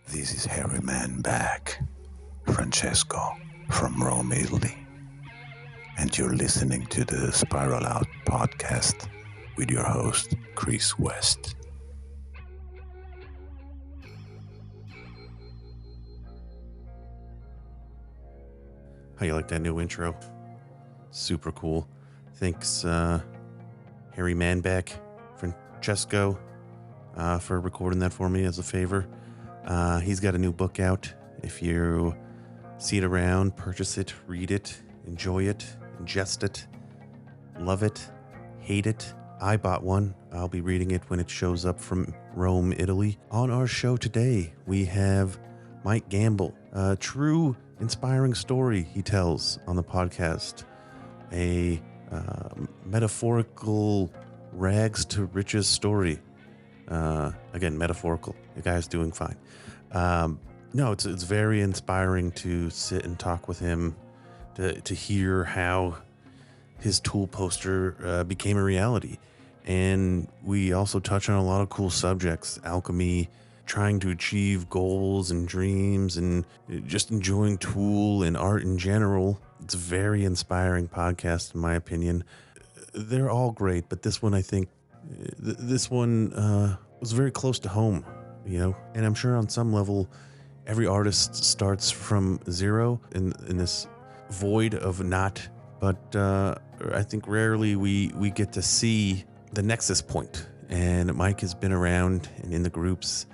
This is Harry Man back, Francesco from Rome, Italy, and you're listening to the Spiral Out podcast with your host, Chris West. How you like that new intro? Super cool. Thanks, Harry Manback, Francesco, for recording that for me as a favor. He's got a new book out. If you see it around, purchase it, read it, enjoy it, ingest it, love it, hate it. I bought one. I'll be reading it when it shows up from Rome, Italy. On our show today, we have Mike Gamble, a true inspiring story he tells on the podcast, a metaphorical rags to riches story. Again, metaphorical. The guy's doing fine. No, it's very inspiring to sit and talk with him, to hear how his tool poster became a reality. And we also touch on a lot of cool subjects: alchemy, trying to achieve goals and dreams, and just enjoying tool and art in general. It's a very inspiring podcast, in my opinion. They're all great, but this one, I think, this one was very close to home, you know? And I'm sure on some level, every artist starts from zero in this void of not, but I think rarely we get to see the nexus point. And Mike has been around and in the groups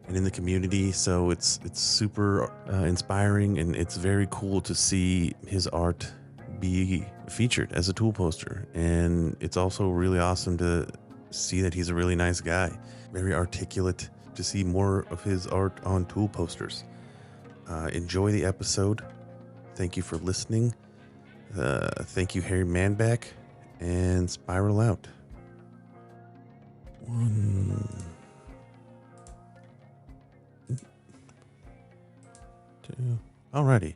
and in the community, so it's super inspiring, and it's very cool to see his art be featured as a tool poster. And it's also really awesome to see that he's a really nice guy, very articulate, to see more of his art on tool posters. Enjoy the episode. Thank you for listening. Thank you, Harry Manback, and Spiral Out. 1, 2. Alrighty.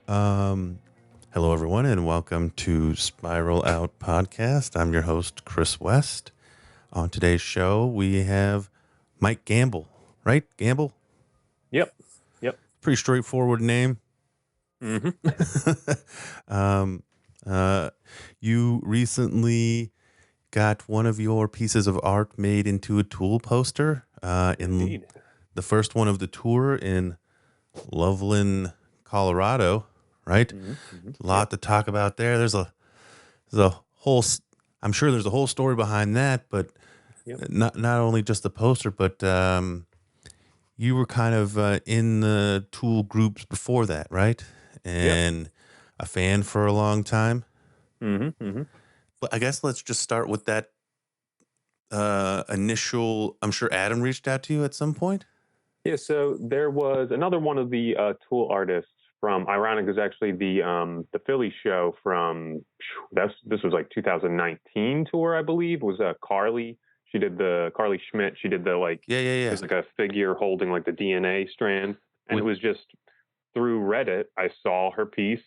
Hello, everyone, and welcome to Spiral Out Podcast. I'm your host, Chris West. On today's show, we have Mike Gamble, right? Gamble? Yep. Pretty straightforward name. You recently got one of your pieces of art made into a tool poster in the first one of the tour in Loveland, Colorado, right? A lot to talk about there. There's a whole, I'm sure there's a whole story behind that, but not only just the poster, but you were kind of in the tool groups before that, right? And a fan for a long time. But I guess let's just start with that initial. I'm sure Adam reached out to you at some point. Yeah, so there was another one of the tool artists from Ironic is actually the Philly show from this was like 2019 tour, I believe. It was Carly. She did the Carly Schmidt. She did the it was like a figure holding like the DNA strand, and it was just through Reddit. I saw her piece,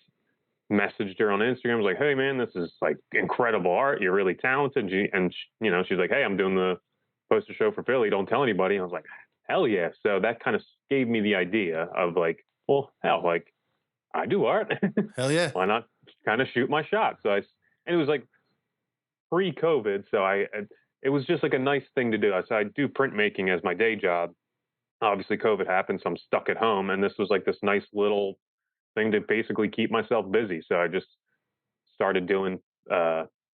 messaged her on Instagram, was like, "Hey man, this is like incredible art. You're really talented." She's like, "Hey, I'm doing the poster show for Philly. Don't tell anybody." I was like, "Hell yeah!" So that kind of gave me the idea of like, well, hell, like I do art. Hell yeah! Why not kind of shoot my shot? And it was like pre-COVID, so it was just like a nice thing to do. So I do printmaking as my day job. Obviously, COVID happened, so I'm stuck at home, and this was like this nice little thing to basically keep myself busy. So I just started doing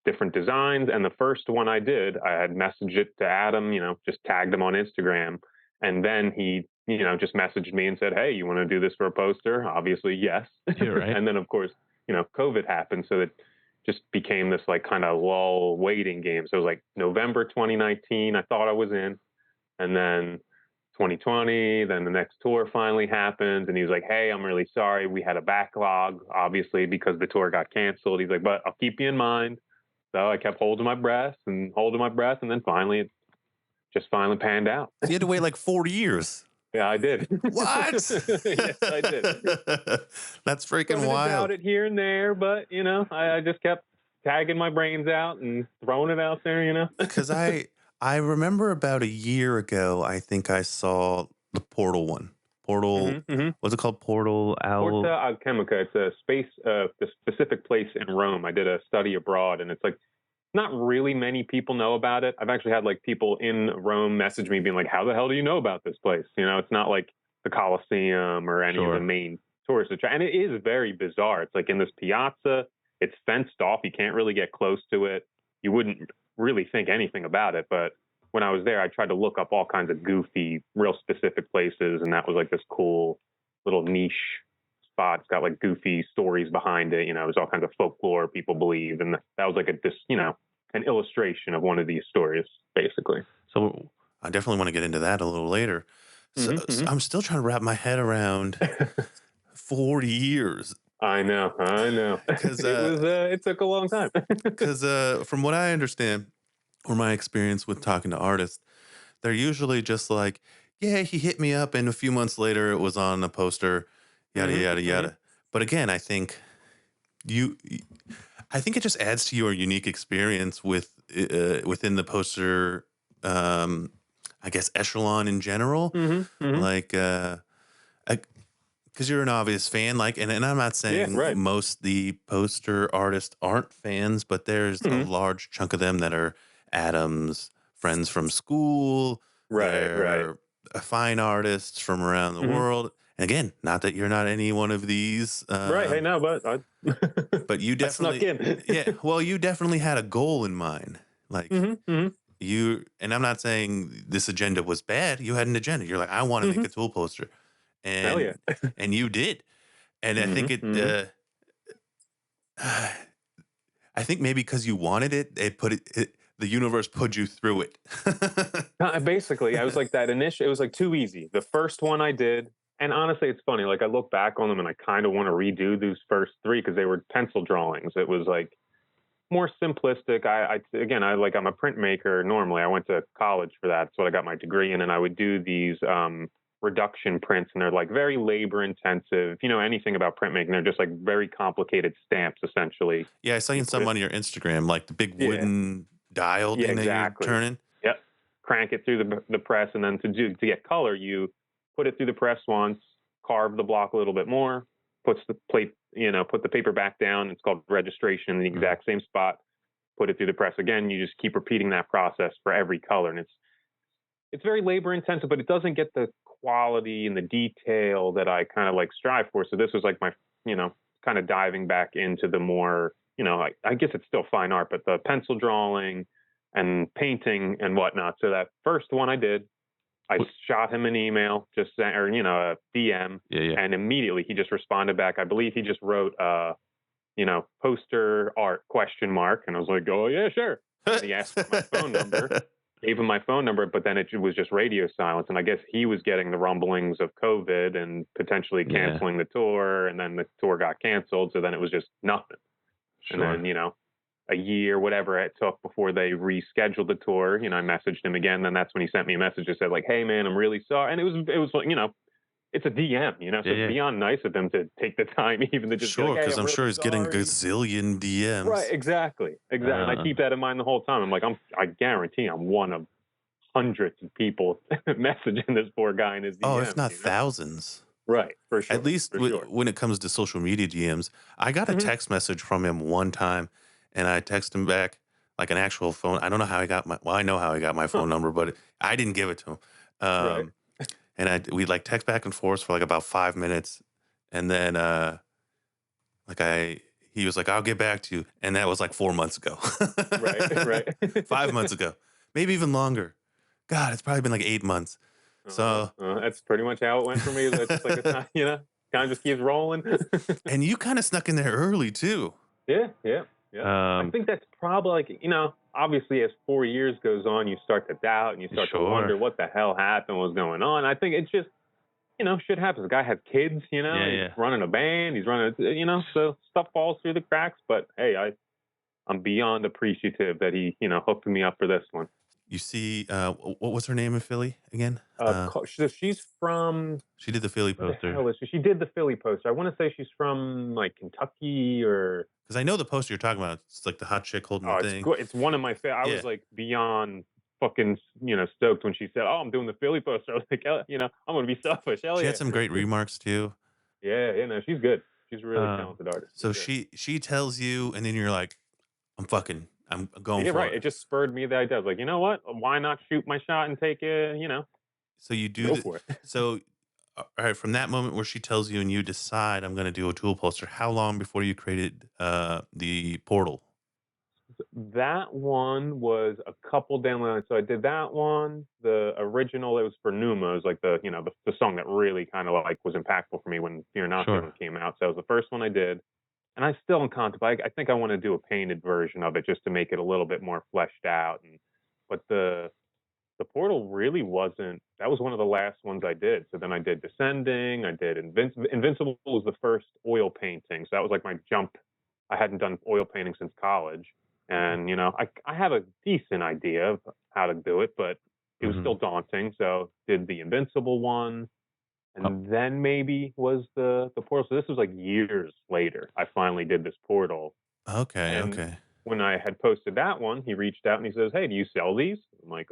different designs. And the first one I did, I had messaged it to Adam, just tagged him on Instagram. And then he, just messaged me and said, "Hey, you want to do this for a poster?" Obviously, yes. Yeah, right. And then, of course, COVID happened. So it just became this like kind of lull waiting game. So it was like November 2019, I thought I was in. And then 2020, then the next tour finally happened, and he was like, "Hey, I'm really sorry. We had a backlog, obviously, because the tour got canceled." He's like, "But I'll keep you in mind." So I kept holding my breath, and then finally it just finally panned out. You had to wait like 4 years. Yeah, I did. What? Yes, I did. That's freaking wild. About it here and there, but I just kept tagging my brains out and throwing it out there, Because I remember about a year ago, I think I saw the Portal one. Portal. What's it called? Portal Porta Owl. Alchemica. It's a space, the specific place in Rome. I did a study abroad, and it's like not really many people know about it. I've actually had like people in Rome message me being like, "How the hell do you know about this place?" You know, it's not like the Colosseum or any of the main tourist attractions, and it is very bizarre. It's like in this piazza. It's fenced off. You can't really get close to it. You wouldn't really think anything about it, but when I was there, I tried to look up all kinds of goofy, real specific places, and that was like this cool little niche spot. It's got like goofy stories behind it. You know, there's all kinds of folklore people believe, and that was like an illustration of one of these stories, basically. So I definitely want to get into that a little later. So I'm still trying to wrap my head around 40 years. I know. Because it took a long time. Because from what I understand, or my experience with talking to artists, they're usually just like, yeah, he hit me up, and a few months later it was on a poster, yada yada yada. But again, I think it just adds to your unique experience with within the poster, I guess, echelon in general. Like, because you're an obvious fan, like, and I'm not saying most the poster artists aren't fans, but there's a large chunk of them that are Adam's friends from school, they're fine artists from around the world. And again, not that you're not any one of these, Hey, no, but but you definitely, well, you definitely had a goal in mind, like you. And I'm not saying this agenda was bad. You had an agenda. You're like, I want to make a Tool poster. And and you did, and I think I think maybe because you wanted it, the universe put you through it. Basically, I was like that initial. It was like too easy. The first one I did, and honestly, it's funny. Like I look back on them, and I kind of want to redo these first three because they were pencil drawings. It was like more simplistic. I'm a printmaker normally. I went to college for that. That's what I got my degree in, and I would do these reduction prints, and they're like very labor intensive. You know, anything about printmaking, they're just like very complicated stamps essentially. Yeah, I saw some on your Instagram, like the big wooden dial thing that you're turning. Yep. Crank it through the press, and then to get color, you put it through the press once, carve the block a little bit more, put the paper back down. It's called registration in the exact same spot. Put it through the press again. You just keep repeating that process for every color, and it's very labor intensive, but it doesn't get the quality and the detail that I kind of like strive for. So this was like my, kind of diving back into the more, I guess it's still fine art, but the pencil drawing and painting and whatnot. So that first one I did, I shot him an email, a DM, and immediately he just responded back. I believe he just wrote, poster art ? And I was like, oh yeah, sure. And he asked for my phone number. Gave him my phone number, but then it was just radio silence. And I guess he was getting the rumblings of COVID and potentially canceling the tour. And then the tour got canceled. So then it was just nothing. Sure. And then, a year, whatever it took before they rescheduled the tour, I messaged him again. Then that's when he sent me a message that said like, hey man, I'm really sorry. And it was like, it's a DM, so it's beyond nice of them to take the time even to just because I'm sure he's getting a gazillion DMs. Right, exactly. And I keep that in mind the whole time. I'm like, I guarantee I'm one of hundreds of people messaging this poor guy in his DMs. Oh, if not thousands. Right, for sure. At least when it comes to social media DMs. I got a text message from him one time, and I texted him back like an actual phone. I don't know how he got I know how he got my phone number, but I didn't give it to him. Right. And we like text back and forth for like about 5 minutes. And then he was like, I'll get back to you. And that was like 4 months ago. Right. 5 months ago. Maybe even longer. God, it's probably been like 8 months. So that's pretty much how it went for me. It's just like, kind of just keeps rolling. And you kind of snuck in there early too. Yeah. I think that's probably like, obviously as 4 years goes on, you start to doubt and you start to wonder what the hell happened, what's going on. I think it's just, shit happens. The guy has kids, he's running a band, he's running, so stuff falls through the cracks. But hey, I'm beyond appreciative that he, hooked me up for this one. You see, what was her name in Philly again? She's from. She did the Philly poster. She did the Philly poster. I want to say she's from like Kentucky or. Because I know the poster you're talking about. It's like the hot chick holding the thing. It's one of my favorites. I was like beyond fucking, stoked when she said, "Oh, I'm doing the Philly poster." I was like, I'm going to be selfish. Hell She yeah. had some great remarks too. Yeah, no, she's good. She's a really talented artist. So she tells you, and then you're like, I'm going Yeah, for right. it. It just spurred me the idea. I was like, you know what? Why not shoot my shot and take it? So you do Go for it. So, all right, from that moment where she tells you and you decide I'm going to do a tool poster, how long before you created the portal? That one was a couple down the line. So I did that one. The original, it was for Numa. It was like the song that really kind of like was impactful for me when Fear Not Sure. Feeling came out. So that was the first one I did. And I still in contemplate. I think I want to do a painted version of it just to make it a little bit more fleshed out. But the portal really wasn't. That was one of the last ones I did. So then I did Descending. I did Invincible was the first oil painting. So that was like my jump. I hadn't done oil painting since college, and I have a decent idea of how to do it, but it was still daunting. So did the Invincible one, and then maybe was the portal. So this was like years later. I finally did this portal. Okay, And okay. when I had posted that one, he reached out and he says, "Hey, do you sell these?" I'm like,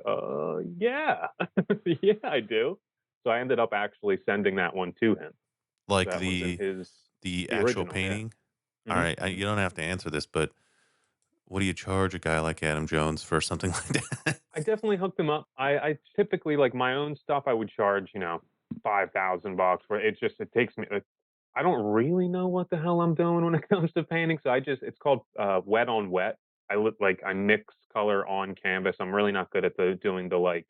yeah, yeah, I do." So I ended up actually sending that one to him. Like That one's in the the actual original, yeah. painting. All hmm right, you don't have to answer this, but what do you charge a guy like Adam Jones for something like that? I definitely hooked him up. I typically like my own stuff. I would charge $5,000 for it. It takes me. I don't really know what the hell I'm doing when it comes to painting. So it's called wet on wet. I mix color on canvas. I'm really not good at doing the like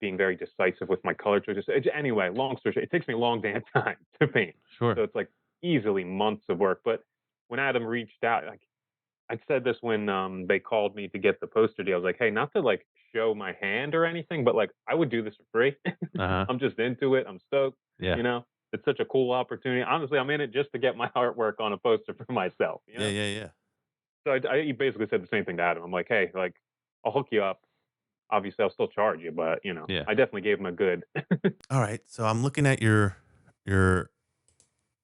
being very decisive with my color choices. Anyway, long story short, it takes me a long damn time to paint. Sure. So it's like easily months of work. But when Adam reached out, like I said this when they called me to get the poster deal. I was like, hey, not to like show my hand or anything, but like I would do this for free. I'm just into it. I'm stoked. Yeah. It's such a cool opportunity. Honestly, I'm in it just to get my artwork on a poster for myself. Yeah. So he basically said the same thing to Adam. I'm like, hey, like I'll hook you up. Obviously, I'll still charge you, but Yeah. I definitely gave him a good. All right. So I'm looking at your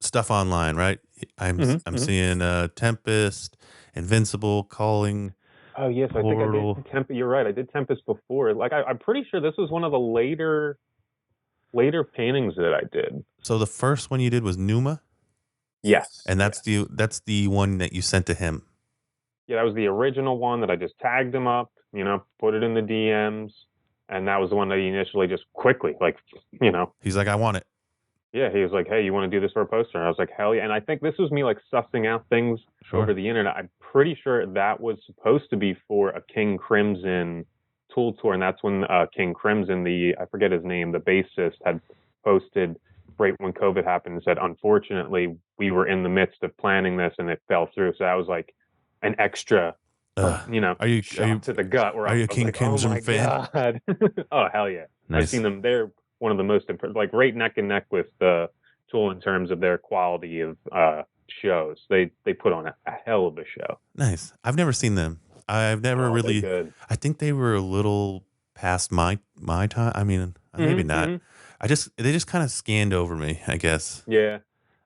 stuff online, right? I'm Mhm. seeing Tempest, Invincible, Calling, Oh yes, I think I Portal. did Tempest. You're right. I did Tempest before. Like I'm pretty sure this was one of the later paintings that I did. So the first one you did was Numa, Yes. and Yes. that's the one that you sent to him. Yeah, that was the original one that I just tagged him up. Put it in the DMs, and that was the one that he initially just quickly, like, He's like, I want it. yeah, he was like, "Hey, you want to do this for a poster?" And I was like, "Hell yeah!" And I think this was me like sussing out things over the internet. I'm pretty sure that was supposed to be for a King Crimson tool tour, and that's when King Crimson, I forget his name, the bassist, had posted right when COVID happened and said, "Unfortunately, we were in the midst of planning this and it fell through." So that was like an extra, shot to the gut where are I you a was King like, "Oh Crimson my fan? god!" Oh hell yeah! I've Nice. seen them. They're one of the most like right neck and neck with the Tool in terms of their quality of shows. They put on a hell of a show. Nice. I've never seen them. I've never Oh, they're really. good. I think they were a little past my time. I mean, maybe not. They just kind of scanned over me, I guess. Yeah.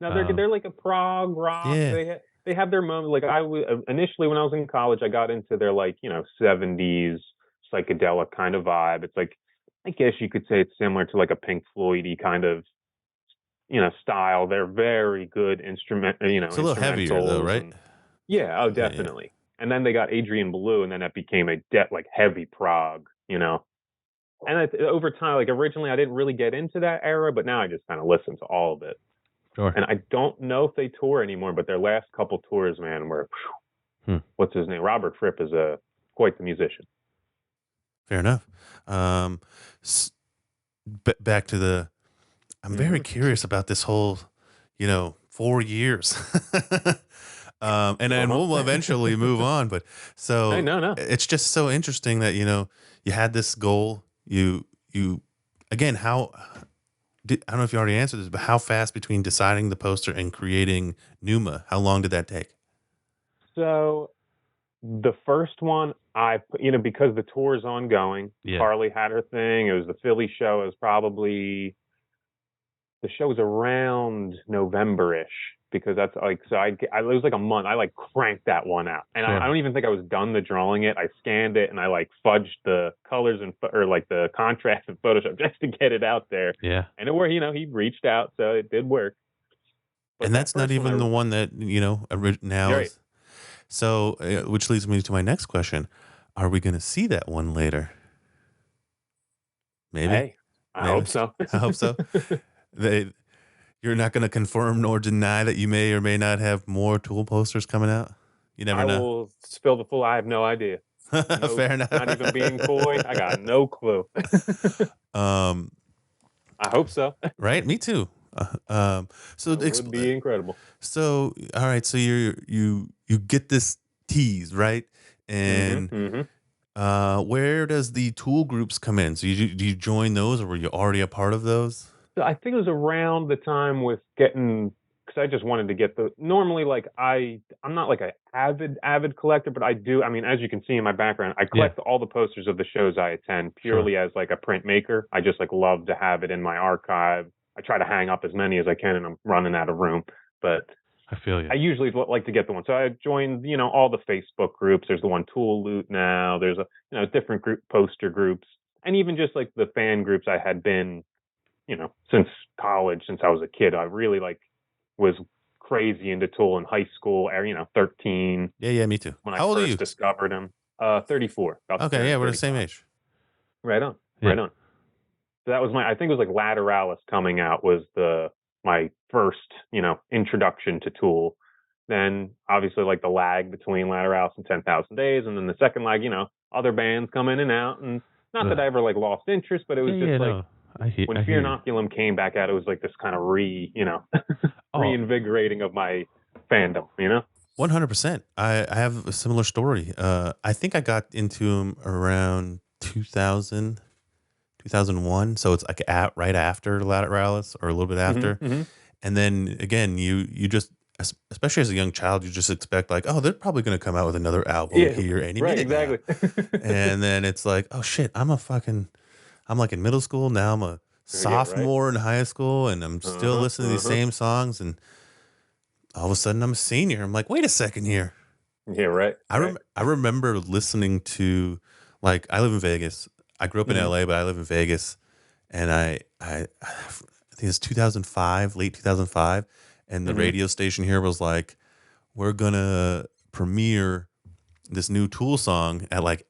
No, they're like a prog rock. Yeah. They have their moment. Like initially when I was in college, I got into their like 70s psychedelic kind of vibe. It's like I guess you could say it's similar to like a Pink Floydy kind of style. They're very good It's a little heavier though, instrumentals right? and yeah, oh Yeah. definitely. And then they got Adrian Belew, and then that became a like heavy prog. And over time, like originally, I didn't really get into that era, but now I just kind of listen to all of it. Sure. And I don't know if they tour anymore, but their last couple tours, man, were what's his name? Robert Fripp is quite the musician. Fair enough. Back to the. I'm very curious about this whole, 4 years. And we'll eventually move on. But Hey, so no. it's just so interesting that, you had this goal. You, again, I don't know if you already answered this, but how fast between deciding the poster and creating Numa, how long did that take? So the first one, because the tour is ongoing, Yeah. Carly had her thing. It was the Philly show. It was probably the show was around November-ish because that's like, so it was like a month. I like cranked that one out, and Sure. I don't even think I was done the drawing it. I scanned it and I like fudged the colors or like the contrast in Photoshop just to get it out there. Yeah. And it worked. He reached out, so it did work. But And that's not even the one that, now right. is. So, which leads me to my next question. Are we going to see that one later? Maybe. Hey, I hope so. I hope so. You're not going to confirm nor deny that you may or may not have more Tool posters coming out? You never know. I will spill the full. I have no idea. No, Fair enough. Not even being coy. I got no clue. I hope so. Right? Me too. So it would be incredible. So, all right. So you get this tease, right? And where does the Tool groups come in? So do you join those, or were you already a part of those? So I think it was around the time with getting, because I just wanted to get normally like I'm not like an avid collector, but I do. I mean, as you can see in my background, I collect all the posters of the shows I attend purely as like a printmaker. I just like love to have it in my archive. I try to hang up as many as I can, and I'm running out of room. But I feel you. I usually like to get the one. So I joined, all the Facebook groups. There's the one Tool Loot now. There's different poster groups, and even just like the fan groups I had been, since college, since I was a kid. I really was crazy into Tool in high school, 13. Yeah, me too. When How old I are first you? discovered him. 34. Okay, yeah, we're the same age. Right on. Right on. So that was I think it was like Lateralis coming out was my first, introduction to Tool. Then obviously like the lag between Lateralis and 10,000 Days, and then the second lag, other bands come in and out, and not that I ever like lost interest, but it was when Fear Inoculum came back out, it was like this kind of reinvigorating of my fandom, 100%. I have a similar story. I think I got into him around 2000, 2001. So it's like right after Lateralis, or a little bit after. And then again, you just, especially as a young child, you just expect like, oh, they're probably going to come out with another album here any minute. Exactly. And then it's like, oh shit, I'm like in middle school now. I'm a sophomore in high school, and I'm still listening to these same songs. And all of a sudden, I'm a senior. I'm like, wait a second here. Yeah, right. I remember listening to, like, I live in Vegas. I grew up in LA, but I live in Vegas, and I think it's 2005, late 2005, and the radio station here was like, we're gonna premiere this new Tool song at like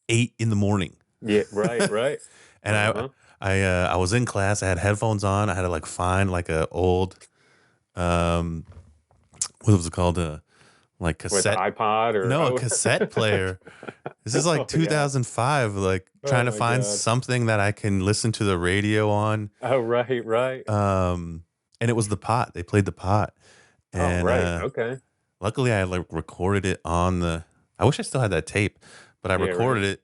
8 a.m. Yeah, right. And I was in class. I had headphones on. I had to like find like a old, what was it called? Like cassette iPod or a cassette player. This is like 2005. Like trying to find something that I can listen to the radio on. Oh, right. And it was the Pot. They played the Pot. And, okay. Luckily, I like recorded it on I wish I still had that tape, but I recorded it,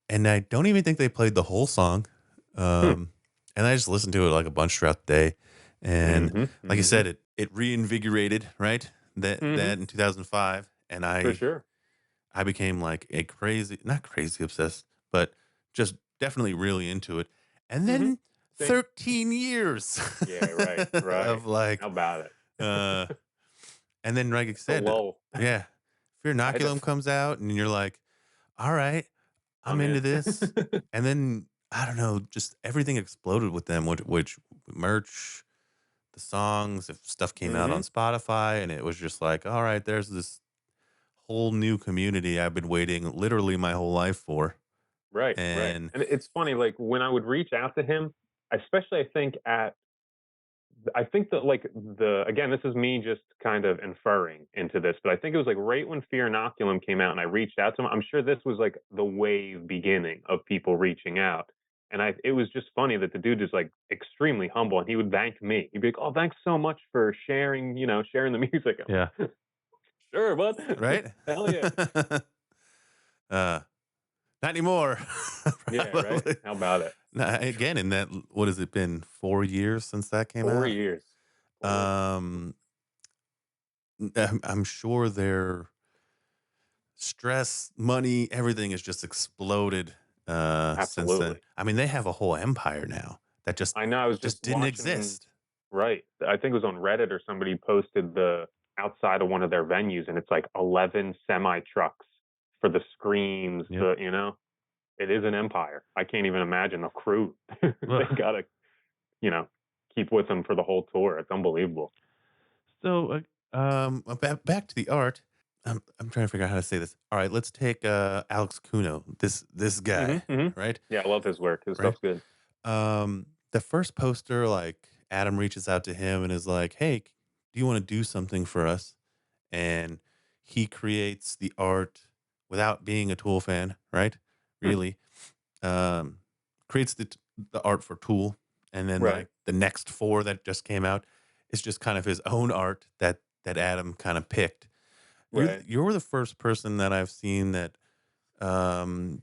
and I don't even think they played the whole song. And I just listened to it like a bunch throughout the day. And like you said, it reinvigorated, right? That in 2005. And I became like not crazy obsessed, but just definitely really into it. And then 13 years. Yeah, right. Of like, how about it? And then, like I said, Fear Inoculum comes out, and you're like, all right, I'm into this. And then, I don't know, just everything exploded with them, which merch, the songs, if stuff came out on Spotify, and it was just like, all right, there's this whole new community I've been waiting literally my whole life for. Right. And it's funny, like when I would reach out to him, especially I think that again, this is me just kind of inferring into this, but I think it was like right when Fear Inoculum came out and I reached out to him. I'm sure this was like the wave beginning of people reaching out. And it was just funny that the dude is like extremely humble, and he would thank me. He'd be like, oh, thanks so much for sharing the music. Yeah. Sure, bud. Right? Hell yeah. Not anymore. Yeah, right. How about it? Now, again, in that, what has it been? 4 years since that came out? 4 years. I'm sure their stress, money, everything has just exploded. Absolutely. Since then. I mean, they have a whole empire now. that just I know. I was just didn't watching. exist. Right. I think it was on Reddit or somebody posted the outside of one of their venues, and it's like 11 semi trucks for the screens. Yep. It is an empire. I can't even imagine the crew they gotta, keep with them for the whole tour. It's unbelievable. So, back to the art. I'm trying to figure out how to say this. All right, let's take Alex Kuno. This guy, Hmm. right? Yeah, I love his work. His Right. stuff's good. The first poster, like Adam reaches out to him and is like, "Hey, do you want to do something for us?" And he creates the art without being a Tool fan, right? Hmm. Really, um, creates the art for Tool, and then Right. like the next four that just came out is just kind of his own art that Adam kind of picked. Right. You're the first person that I've seen that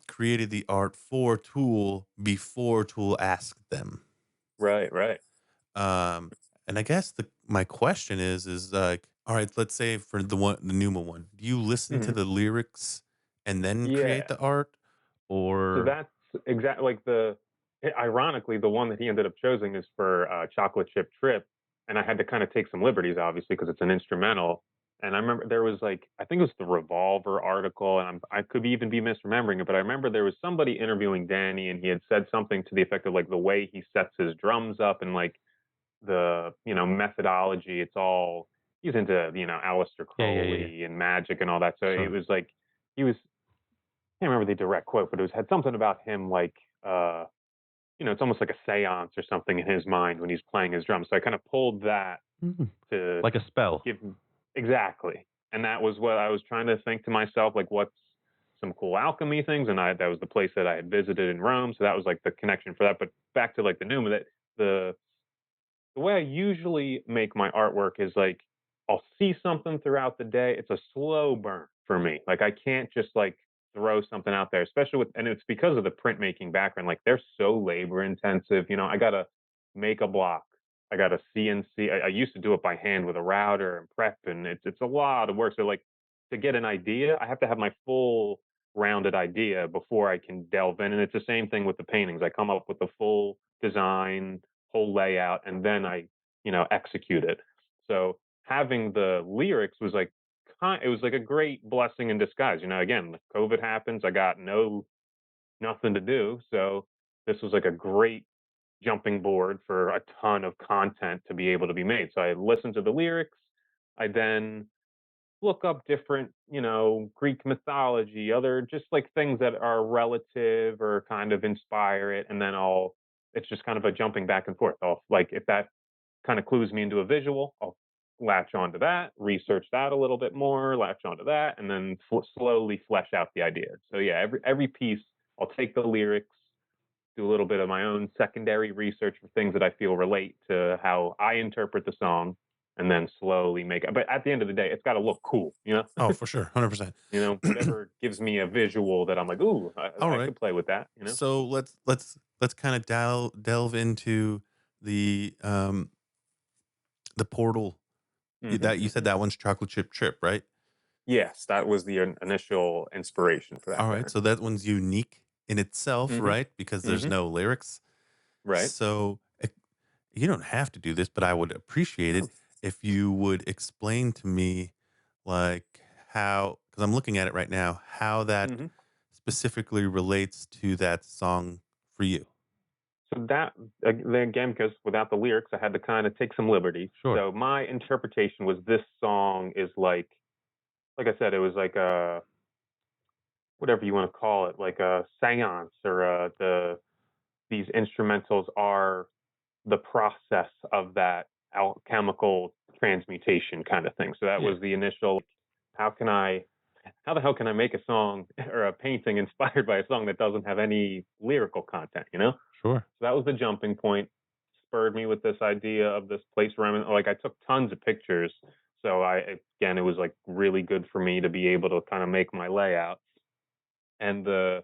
created the art for Tool before Tool asked them. Right. Right. Um, and I guess my question is like, all right, let's say for the Numa one, do you listen to Hmm. the lyrics and then create Yeah. the art, So or that's exactly like ironically, the one that he ended up choosing is for Chocolate Chip Trip. And I had to kind of take some liberties, obviously, because it's an instrumental. And I remember there was like, I think it was the Revolver article, and I could even be misremembering it, but I remember there was somebody interviewing Danny, and he had said something to the effect of like the way he sets his drums up and like the, methodology. It's all, he's into, Aleister yeah. Crowley and magic and all that. So it Sure. was like, he was, I can't remember the direct quote, but it had something about him like, it's almost like a seance or something in his mind when he's playing his drums. So I kind of pulled that Mhm. to Like a spell. give exactly, and that was what I was trying to think to myself, like what's some cool alchemy things, and that was the place that I had visited in Rome, so that was like the connection for that. But back to like the Numa, that the way I usually make my artwork is like I'll see something throughout the day. It's a slow burn for me. Like I can't just like throw something out there, especially with, and it's because of the printmaking background. Like they're so labor intensive. I gotta make a block. I gotta CNC. I used to do it by hand with a router and prep, and it's a lot of work. So like to get an idea, I have to have my full rounded idea before I can delve in. And it's the same thing with the paintings. I come up with the full design, whole layout, and then I, execute it. So having the lyrics was like it was like a great blessing in disguise. Again, COVID happens. I got nothing to do, so this was like a great jumping board for a ton of content to be able to be made. So I listened to the lyrics. I then look up different, Greek mythology, other just like things that are relative or kind of inspire it. And then it's just kind of a jumping back and forth. I'll like, if that kind of clues me into a visual, I'll latch onto that, research that a little bit more, latch onto that, and then slowly flesh out the idea. So yeah, every piece, I'll take the lyrics, do a little bit of my own secondary research for things that I feel relate to how I interpret the song, and then slowly make it. But at the end of the day, it's got to look cool, Oh, for sure, 100%. whatever gives me a visual that I'm like, ooh, All I right. could play with that. So let's kind of delve into the the portal Hmm. that you said that one's chocolate chip trip, right? Yes, that was the initial inspiration for that All right, record. so that one's unique in itself, Hmm. right? Because there's Hmm. no lyrics. Right. So you don't have to do this, but I would appreciate it if you would explain to me, like how, because I'm looking at it right now, how that Hmm. specifically relates to that song for you. So that again, because without the lyrics, I had to kind of take some liberties. Sure. So my interpretation was this song is like I said, it was like a whatever you want to call it, like a seance or these instrumentals are the process of that alchemical transmutation kind of thing. So that Yeah. was the initial. How can I? How the hell can I make a song or a painting inspired by a song that doesn't have any lyrical content? Sure. So that was the jumping point. Spurred me with this idea of this place where I'm in. Like I took tons of pictures. So again, it was like really good for me to be able to kind of make my layout. And the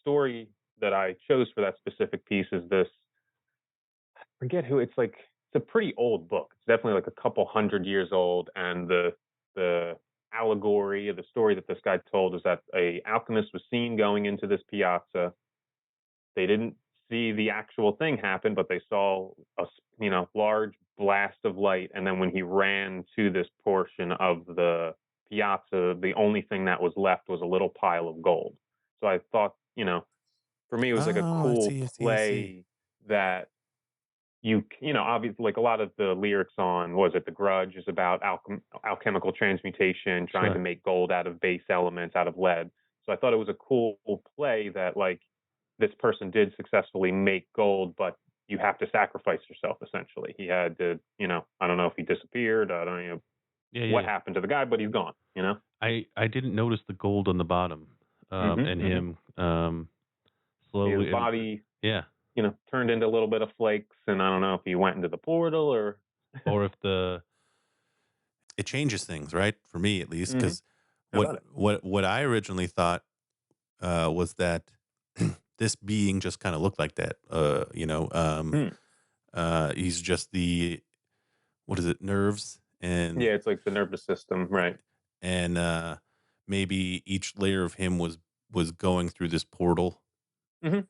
story that I chose for that specific piece is this. I forget who. It's like it's a pretty old book. It's definitely like a couple hundred years old. And the allegory of the story that this guy told is that a alchemist was seen going into this piazza. They didn't see the actual thing happen, but they saw a large blast of light, and then when he ran to this portion of the piazza, the only thing that was left was a little pile of gold. So I thought, for me, it was like a Oh, I cool see, I see, I see. play that obviously, like a lot of the lyrics on, was it The Grudge, is about alchemical transmutation, trying to Sure. make gold out of base elements, out of lead. So I thought it was a cool play that, like, this person did successfully make gold, but you have to sacrifice yourself, essentially. He had to, I don't know if he disappeared. I don't know what Yeah. happened to the guy, but he's gone, I didn't notice the gold on the bottom, and him slowly. His body, Yeah. turned into a little bit of flakes, and I don't know if he went into the portal or. Or if the It changes things, right? For me, at least, Mhm. because How about it? what I originally thought was that this being just kind of looked like that. He's just the, what is it, nerves, and Yeah, it's like the nervous system, right? and maybe each layer of him was going through this portal. Mhm.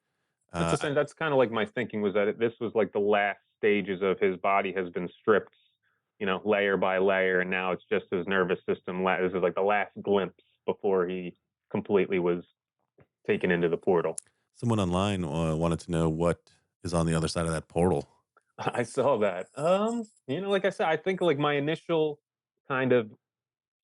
That's the Uh, same. That's kind of like my thinking, was that this was like the last stages of his body has been stripped, layer by layer, and now it's just his nervous system. This is like the last glimpse before he completely was taken into the portal. Someone online wanted to know what is on the other side of that portal. I saw that. Like I said, I think like my initial kind of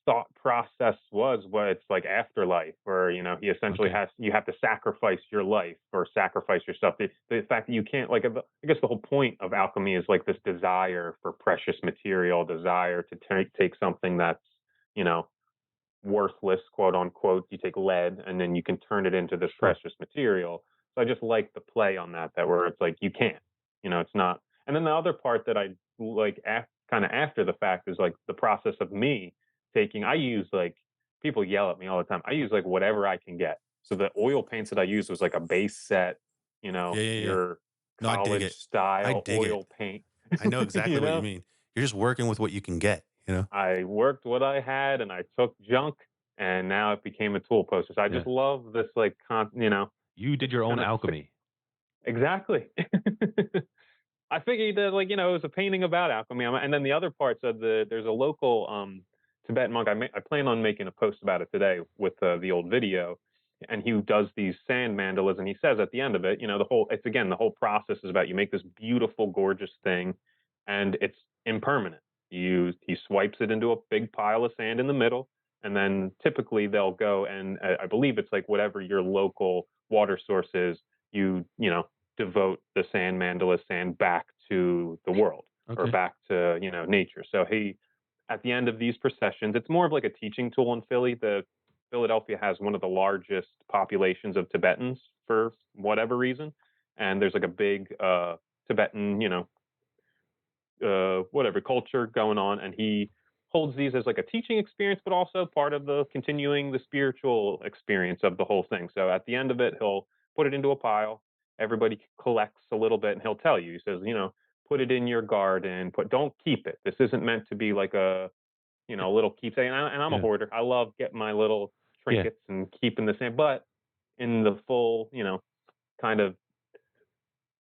thought process was what it's like afterlife, where he essentially Okay. you have to sacrifice your life or sacrifice yourself. The fact that you can't, like, I guess the whole point of alchemy is like this desire for precious material, desire to take something that's you know worthless, quote unquote. You take lead and then you can turn it into this Sure. precious material. So I just like the play on that where it's like you can't, it's not. And then the other part that I like, kind of after the fact, is like the process of me taking. I use, like, people yell at me all the time. I use like whatever I can get. So the oil paints that I used was like a base set, Yeah, yeah, yeah. your No, I dig college it. I style dig it. oil paint. I know exactly you what you know, mean. You're just working with what you can get, you know? I worked what I had and I took junk, and now it became a tool poster. So I Yeah. just love this, like, You did it's your own kind of alchemy. exactly. I figured that, like, it was a painting about alchemy. And then the other parts of there's a local Tibetan monk. I plan on making a post about it today with the old video, and he does these sand mandalas, and he says at the end of it, the whole process is about, you make this beautiful, gorgeous thing, and it's impermanent. He swipes it into a big pile of sand in the middle, and then typically they'll go and, I believe it's like whatever your local water source is, devote the sand mandala sand back to the world, or Okay. back to nature. So at the end of these processions, it's more of like a teaching tool in Philly. Philadelphia has one of the largest populations of Tibetans for whatever reason, and there's like a big Tibetan, whatever culture going on, and he holds these as like a teaching experience, but also part of the continuing the spiritual experience of the whole thing. So at the end of it, he'll put it into a pile. Everybody collects a little bit, and he'll tell you. He says, put it in your garden. Don't keep it. This isn't meant to be like a little keepsake. And I'm a Yeah. hoarder. I love getting my little Yeah. trinkets and keeping the same. But in the full, kind of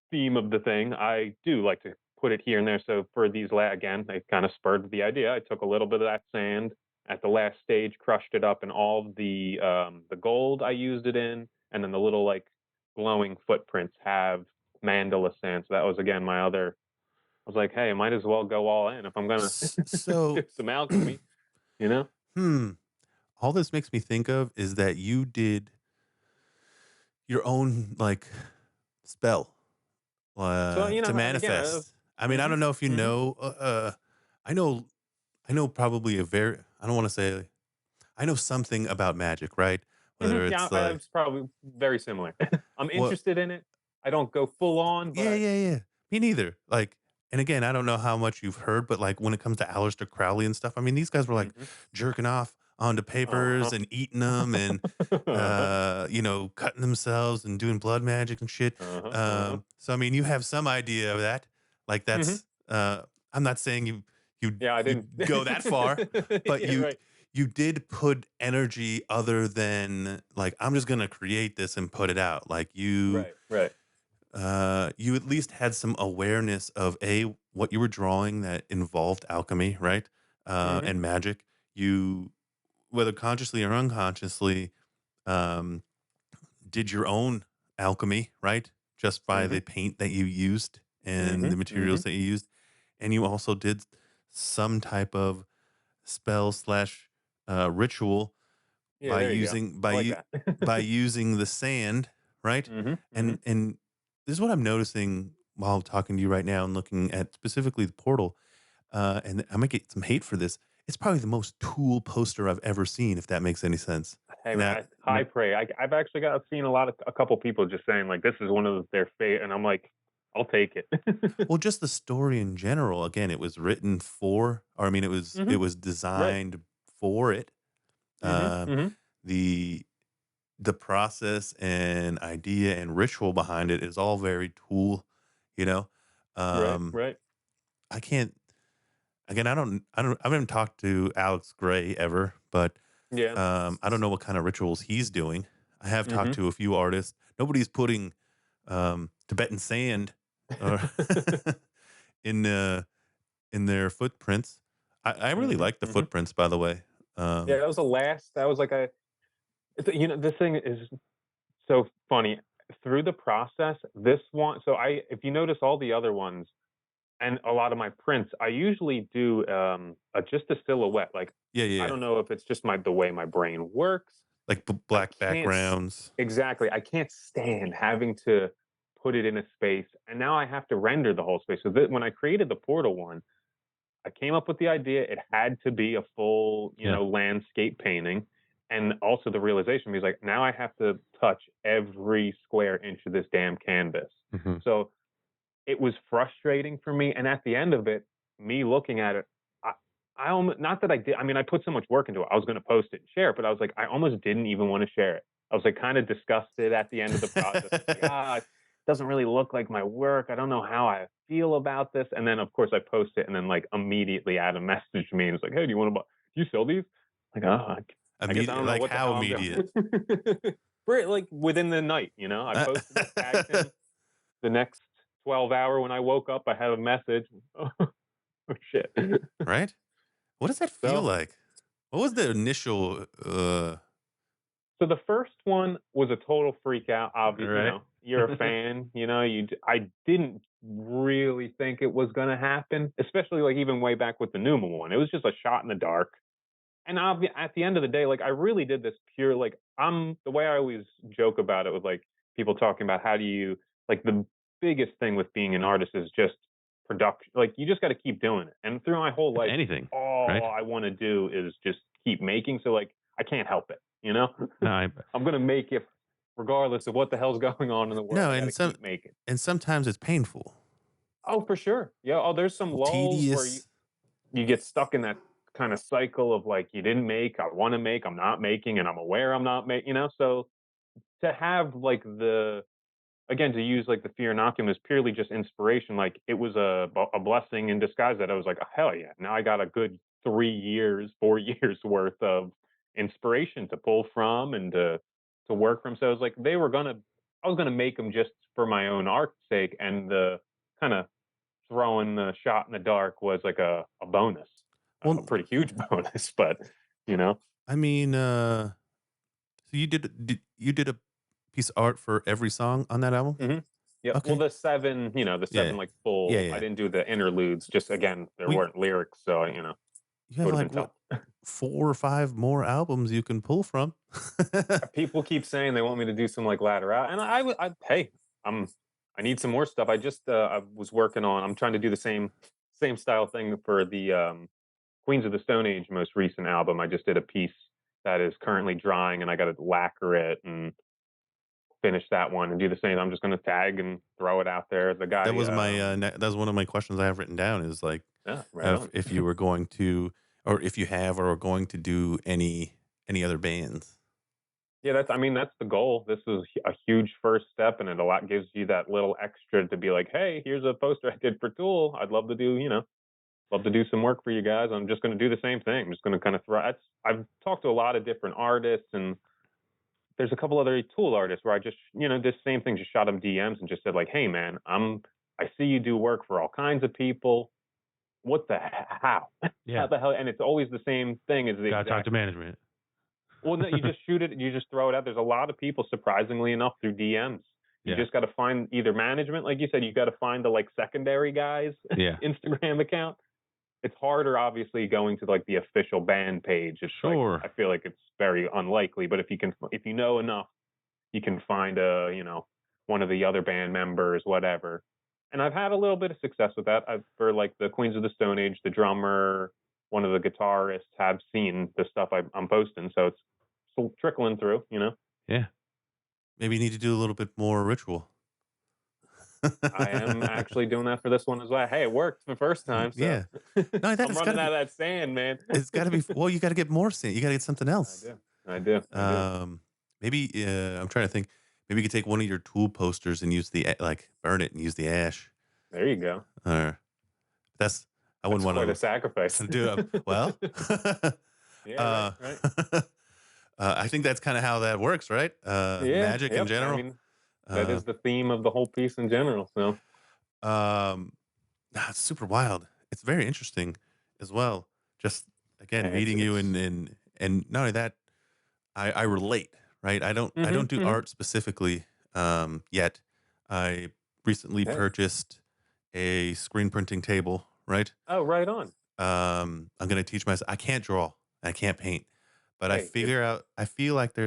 theme of the thing, I do like to put it here and there. So for these, again, I kind of spurred the idea. I took a little bit of that sand at the last stage, crushed it up, and all of the gold I used it in, and then the little, like, glowing footprints have mandala sand. So that was, again, my other. I was like, hey, I might as well go all in if I'm gonna do So, some alchemy, you know. all this makes me think of is that you did your own, like, spell So to again, manifest. I mean, I hmm don't know if you hmm know. I know. I know probably a very. I don't want to say. I know something about magic, right? Whether yeah, it's like it's probably very similar. I'm what. interested in it. I don't go full on, Yeah, but yeah, yeah. Me neither. Like, and again, I don't know how much you've heard, but like when it comes to Aleister Crowley and stuff, I mean, these guys were like hmm jerking off onto papers uh-huh. and eating them, and uh-huh. cutting themselves and doing blood magic and shit. Uh-huh. Uh-huh. So I mean, you have some idea of that. Like hmm that's. I'm not saying Yeah, I you didn't. go that far, but Yeah, right. you did put energy other than like I'm just gonna create this and put it out. Like you Right. Right. you at least had some awareness of what you were drawing that involved alchemy, right? Mm-hmm. And magic. You, whether consciously or unconsciously, um, did your own alchemy, right? Just by Mm-hmm. the paint that you used and Mm-hmm. the Mm-hmm. materials that you used, and you also did some type of spell slash ritual Yeah, by there you go. using I like that. by using the sand, right? Mm-hmm. Mm-hmm. And this is what I'm noticing while talking to you right now and looking at specifically the portal. And I might get some hate for this. It's probably the most Tool poster I've ever seen, if that makes any sense. Hey Now, man, high praise. I've actually seen a couple people just saying like this is one of their favorite, and I'm like, I'll take it. well, just the story in general. Again, it was written for, or I mean, it Mm-hmm. was Right. designed for it. Mm-hmm. Uh, Mm-hmm. the the process and idea and ritual behind it is all very Tool, you know. Right. Um, Right. I can't. Again, I haven't talked to Alex Gray ever, but Yeah. I don't know what kind of rituals he's doing. I have talked Mm-hmm. to a few artists. Nobody's putting Tibetan sand uh, in in their footprints. I really Mm-hmm. like the Mm-hmm. footprints, by the way. Yeah, that was the last. That was like this thing is so funny. Through the process, this one. So if you notice all the other ones and a lot of my prints, I usually do just a silhouette. Like Yeah, yeah, I yeah. don't know if it's just the way my brain works. Like I black can't backgrounds. exactly. I can't stand having to put it in a space, and now I have to render the whole space. So when I created the portal one, I came up with the idea. It had to be a full, Yeah. landscape painting, and also the realization was like, now I have to touch every square inch of this damn canvas. Mm-hmm. So it was frustrating for me. And at the end of it, me looking at it, I almost, not that I did. I mean, I put so much work into it. I was going to post it and share it, but I was like, I almost didn't even want to share it. I was like kind of disgusted at the end of the process. Like, it doesn't really look like my work. I don't know how I feel about this. And then of course I post it, and then like immediately Adam messaged me and was like, hey, do you want to buy? Do you sell these? Like, I guess I Immediate, don't know like what the how hell I'm immediate? doing. Like within the night, I posted it, tagged him. The next 12 hour when I woke up, I had a message. Oh shit. Right? What does that feel So like? What was the initial? so the first one was a total freak out. Obviously, Right. you're a fan. I didn't really think it was gonna happen, especially like even way back with the Numa one. It was just a shot in the dark. And at the end of the day, like I really did this pure like I'm the way I always joke about it with like people talking about how do you like the biggest thing with being an artist is just production. Like you just got to keep doing it. And through my whole It's life, anything, right? all I want to do is just keep making. So like I can't help it. No, I, I'm gonna make it regardless of what the hell's going on in the world. No, I got to keep making. and sometimes it's painful, Oh, for sure. Yeah. Oh, there's some lulls where tedious. you get stuck in that kind of cycle of like you didn't make, I want to make, I'm not making, and I'm aware I'm not making. So to have like again to use like the fear and Alchemist purely just inspiration, like it was a blessing in disguise that I was like, oh, hell yeah, now I got a good 3 years, 4 years worth of inspiration to pull from and to work from. So I was like, I was gonna make them just for my own art's sake, and the kind of throwing the shot in the dark was like a bonus, a Well, pretty huge bonus, but you know, I mean, so you did a piece of art for every song on that album? hmm yeah. Well, Okay. the Yeah. seven like Yeah, full. I yeah. didn't do the interludes. Just again, there We weren't lyrics, so you it have would have like been what tough. 4 or 5 more albums you can pull from. People keep saying they want me to do some like ladder out, and hey, I'm I need some more stuff. I just I was working on. I'm trying to do the same style thing for the Queens of the Stone Age most recent album. I just did a piece that is currently drying, and I got to lacquer it and finish that one and do the same. I'm just going to tag and throw it out there. The That guy, was my that was one of my questions I have written down is like yeah, right on. if you were going to or if you have or are going to do any other bands. Yeah, I mean, that's the goal. This is a huge first step, and it a lot gives you that little extra to be like, hey, here's a poster I did for Tool. I'd love to do, love to do some work for you guys. I'm just going to do the same thing. I'm just going to kind of throw. I've talked to a lot of different artists and there's a couple other tool artists where I just, this same thing, just shot them DMs and just said like, hey man, I see you do work for all kinds of people. What the how? Yeah. How the hell? And it's always the same thing as the Gotta exact. talk to management. Well, no, you just shoot it. You just throw it out. There's a lot of people, surprisingly enough, through DMs. You just got to find either management, like you said, you got to find the like secondary guys Instagram account. It's harder, obviously, going to like the official band page. It's sure. Like, I feel like it's very unlikely, but if you know enough, you can find one of the other band members, whatever. And I've had a little bit of success with that. For like the Queens of the Stone Age, the drummer, one of the guitarists have seen the stuff I'm posting, so it's still trickling through, Yeah. Maybe you need to do a little bit more ritual. I am actually doing that for this one as well. Hey, it worked the first time. So. Yeah. No, I'm running out of that sand, man. It's got to be. Well, you got to get more sand. You got to get something else. I do. Maybe I'm trying to think. Maybe you could take one of your tool posters and use burn it and use the ash. There you go. That's I wouldn't want to sacrifice to do it. Well, yeah, right. I think that's kind of how that works, right? Magic in general. I mean, that is the theme of the whole piece in general. So, it's super wild. It's very interesting as well. Just again, meeting you and not only that, I relate. Right. I don't do art specifically yet. I recently purchased a screen printing table. Right. Oh, right on. I'm going to teach myself. I can't draw. I can't paint, but I feel like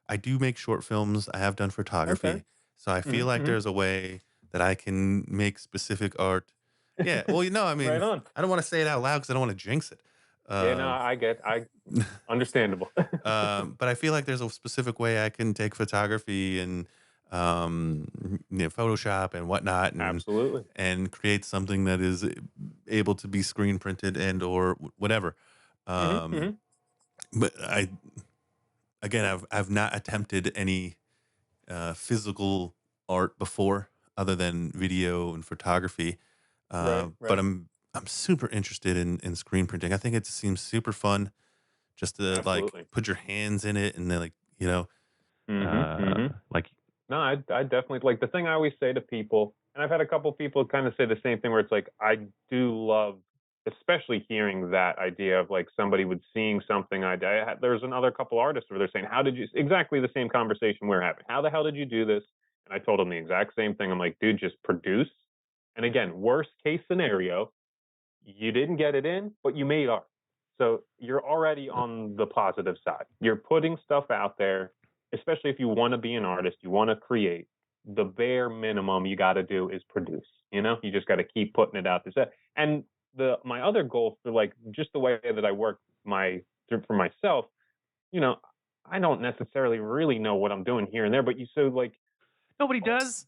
I do make short films. I have done photography. Okay. So I feel like there's a way that I can make specific art. Yeah. Well, I mean, right on. I don't want to say it out loud because I don't want to jinx it. Understandable. But I feel like there's a specific way I can take photography and Photoshop and whatnot, and absolutely, and create something that is able to be screen printed and or whatever. But I've not attempted any physical art before, other than video and photography. Right. But I'm super interested in screen printing. I think it seems super fun, just to like put your hands in it and then like like. No, I definitely like the thing I always say to people, and I've had a couple people kind of say the same thing where it's like I do love, especially hearing that idea of like somebody would seeing something there's another couple artists where they're saying, how did you, exactly the same conversation we're having, how the hell did you do this? And I told them the exact same thing. I'm like, dude, just produce. And again, worst case scenario, you didn't get it in, but you made art. So you're already on the positive side. You're putting stuff out there, especially if you want to be an artist, you want to create. The bare minimum you got to do is produce. You just got to keep putting it out there. And my other goal for like just the way that I work for myself, I don't necessarily really know what I'm doing here and there, but nobody does.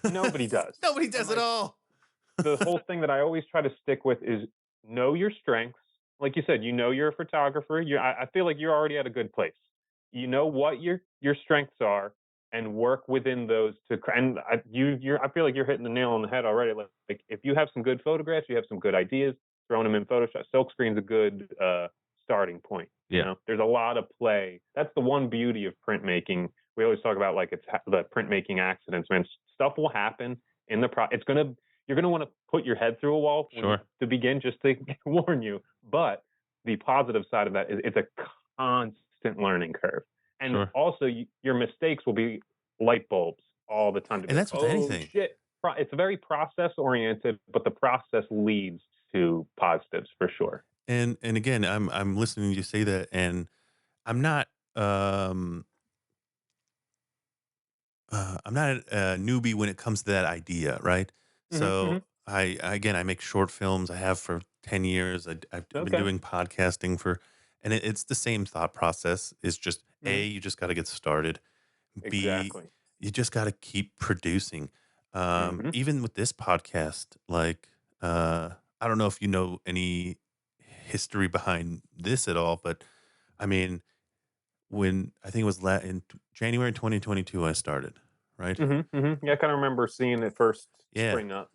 Nobody does. Nobody does at all. The whole thing that I always try to stick with is know your strengths. Like you said, you're a photographer. I feel like you're already at a good place. You know what your strengths are, and work within those and I feel like you're hitting the nail on the head already. Like if you have some good photographs, you have some good ideas, throwing them in Photoshop. Silkscreen's a good starting point. Yeah. There's a lot of play. That's the one beauty of printmaking. We always talk about like it's the printmaking accidents, man. Stuff will happen in the you're gonna want to put your head through a wall to begin, just to warn you. But the positive side of that is it's a constant learning curve. And also your mistakes will be light bulbs all the time. And that's with anything. Shit. It's very process oriented, but the process leads to positives for sure. And again, I'm listening to you say that, and I'm not a newbie when it comes to that idea, right? So I make short films. I have for 10 years. I've been doing podcasting and it's the same thought process. It's just A, you just got to get started. Exactly. B, you just got to keep producing. Even with this podcast, like, I don't know if you know any history behind this at all, but I mean, when I think it was in January 2022, I started, right? Yeah, I kind of remember seeing it first spring up.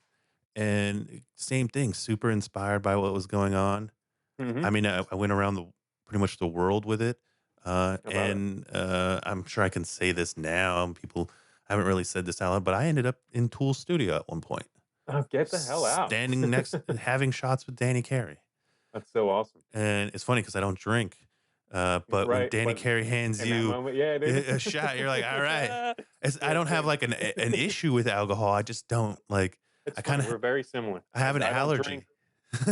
And same thing, super inspired by what was going on. I mean, I went around pretty much the world with it. I'm sure I can say this now. People haven't really said this out loud, but I ended up in Tool's studio at one point. Oh, get the hell out. Standing next, having shots with Danny Carey. That's so awesome. And it's funny because I don't drink. But when Danny Carey hands you moment, yeah, dude. a shot, you're like, all right. I don't have like an issue with alcohol. I just don't like. It's I kind of we're very similar. I have an allergy.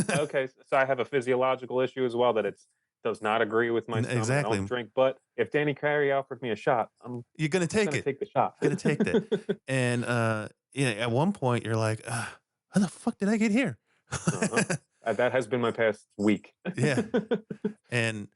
Okay, so I have a physiological issue as well that it does not agree with my stomach. Exactly. I don't drink, but if Danny Carey offered me a shot, you're gonna take the shot. You're gonna take that. And at one point you're like, how the fuck did I get here? That has been my past week. Yeah. And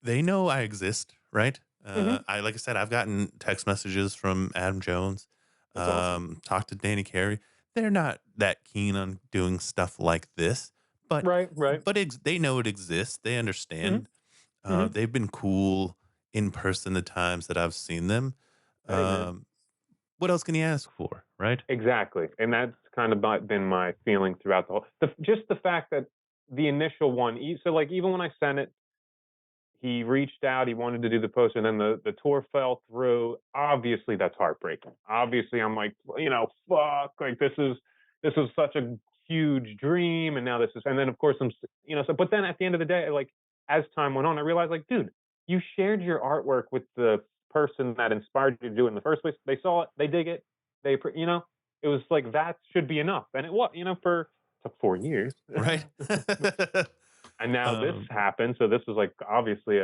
they know I exist, right? Like I said, I've gotten text messages from Adam Jones. Awesome. Talked to Danny Carey. They're not that keen on doing stuff like this, but right. But they know it exists. They understand. They've been cool in person the times that I've seen them. What else can you ask for, right? Exactly, and that's kind of been my feeling throughout just the fact that the initial one. So like even when I sent it, he reached out, he wanted to do the poster, and then the tour fell through. Obviously, that's heartbreaking. Obviously, I'm like, fuck, like this is such a huge dream, and now this is, and then of course I'm, so, but then at the end of the day, like as time went on, I realized like, dude, you shared your artwork with the person that inspired you to do it in the first place. They saw it, they dig it, it was like that should be enough, and it was, took 4 years, right? And now this happened, so this was like obviously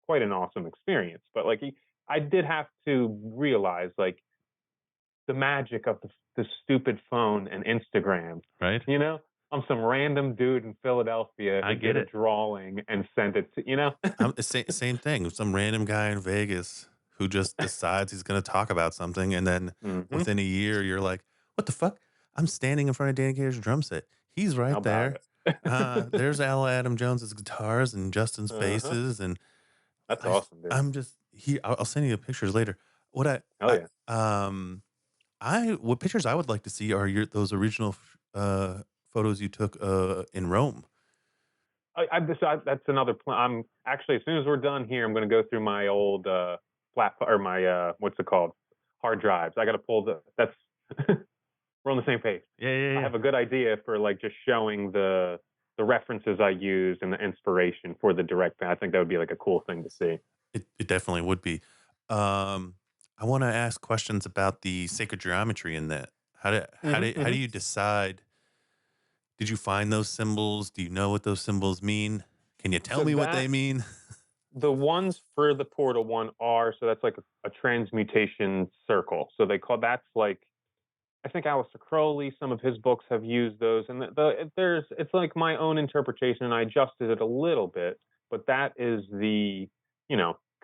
quite an awesome experience. But like I did have to realize like the magic of the stupid phone and Instagram, right? I'm some random dude in Philadelphia who did a drawing and sent it to same thing. Some random guy in Vegas who just decides he's going to talk about something, and then within a year, you're like, "What the fuck? I'm standing in front of Danny Carey's drum set. He's right there." There's Adam Jones's guitars and Justin's faces, and that's awesome, dude. I'm just I'll send you the pictures later. What what pictures I would like to see are those original photos you took in Rome. That's another plan. I'm actually, as soon as we're done here, I'm going to go through my old platform or my what's it called, hard drives. I got to pull that's. We're on the same page. Yeah. I have a good idea for like just showing the references I used and the inspiration for the direct. I think that would be like a cool thing to see. It definitely would be. I want to ask questions about the sacred geometry in that. How do you decide? Did you find those symbols? Do you know what those symbols mean? Can you tell me what they mean? The ones for the portal one are, so that's like a transmutation circle. So that's like, I think Aleister Crowley, some of his books have used those, and it's like my own interpretation, and I adjusted it a little bit, but that is the,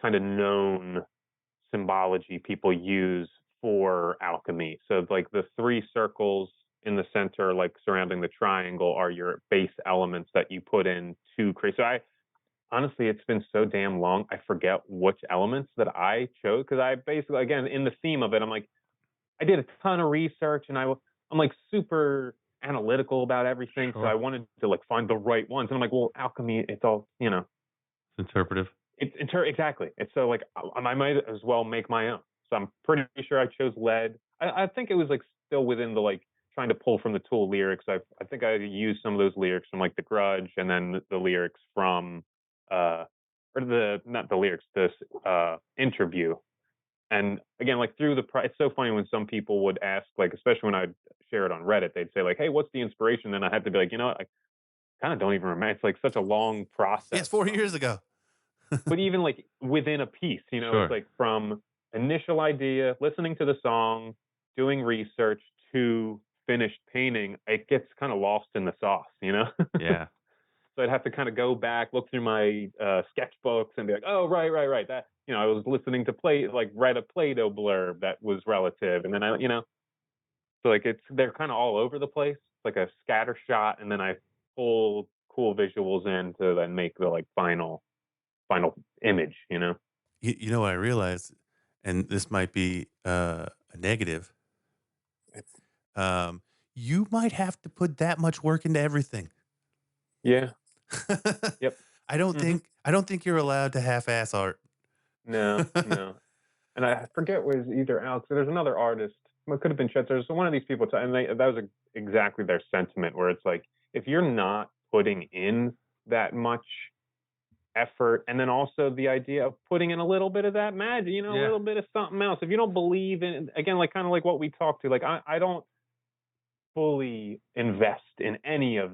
kind of known symbology people use for alchemy. So like the 3 circles in the center, like surrounding the triangle, are your base elements that you put in to create. So honestly, it's been so damn long, I forget which elements that I chose, because I basically, again, in the theme of it, I'm like, I did a ton of research, and I'm like super analytical about everything. Sure. So I wanted to like find the right ones. And I'm like, well, alchemy, it's all, It's interpretive. Exactly. It's so like, I might as well make my own. So I'm pretty sure I chose lead. I think it was like still within the like trying to pull from the Tool lyrics. I think I used some of those lyrics from like The Grudge, and then the lyrics from, not the lyrics, this interview. And again, like through it's so funny when some people would ask, like, especially when I'd share it on Reddit, they'd say like, hey, what's the inspiration? And I had to be like, I kind of don't even remember. It's like such a long process. Yes, 4 years ago. But even like within a piece, sure. It's like from initial idea, listening to the song, doing research, to finished painting, it gets kind of lost in the sauce, Yeah. So I'd have to kind of go back, look through my sketchbooks, and be like, oh, right. That, I was listening to write a Play-Doh blurb that was relative. And then so like they're kind of all over the place. It's like a scatter shot. And then I pull cool visuals in to then make the like final image, You know what I realized, and this might be a negative. You might have to put that much work into everything. Yeah. Yep. I don't Hmm. think you're allowed to half-ass art. No, no. And I forget was either Alex. There's another artist. It could have been Chet. There's one of these people, and that was exactly their sentiment, where it's like if you're not putting in that much effort, and then also the idea of putting in a little bit of that magic, a Yeah. little bit of something else. If you don't believe in, again, like kind of like what we talked to, like I don't fully invest in any of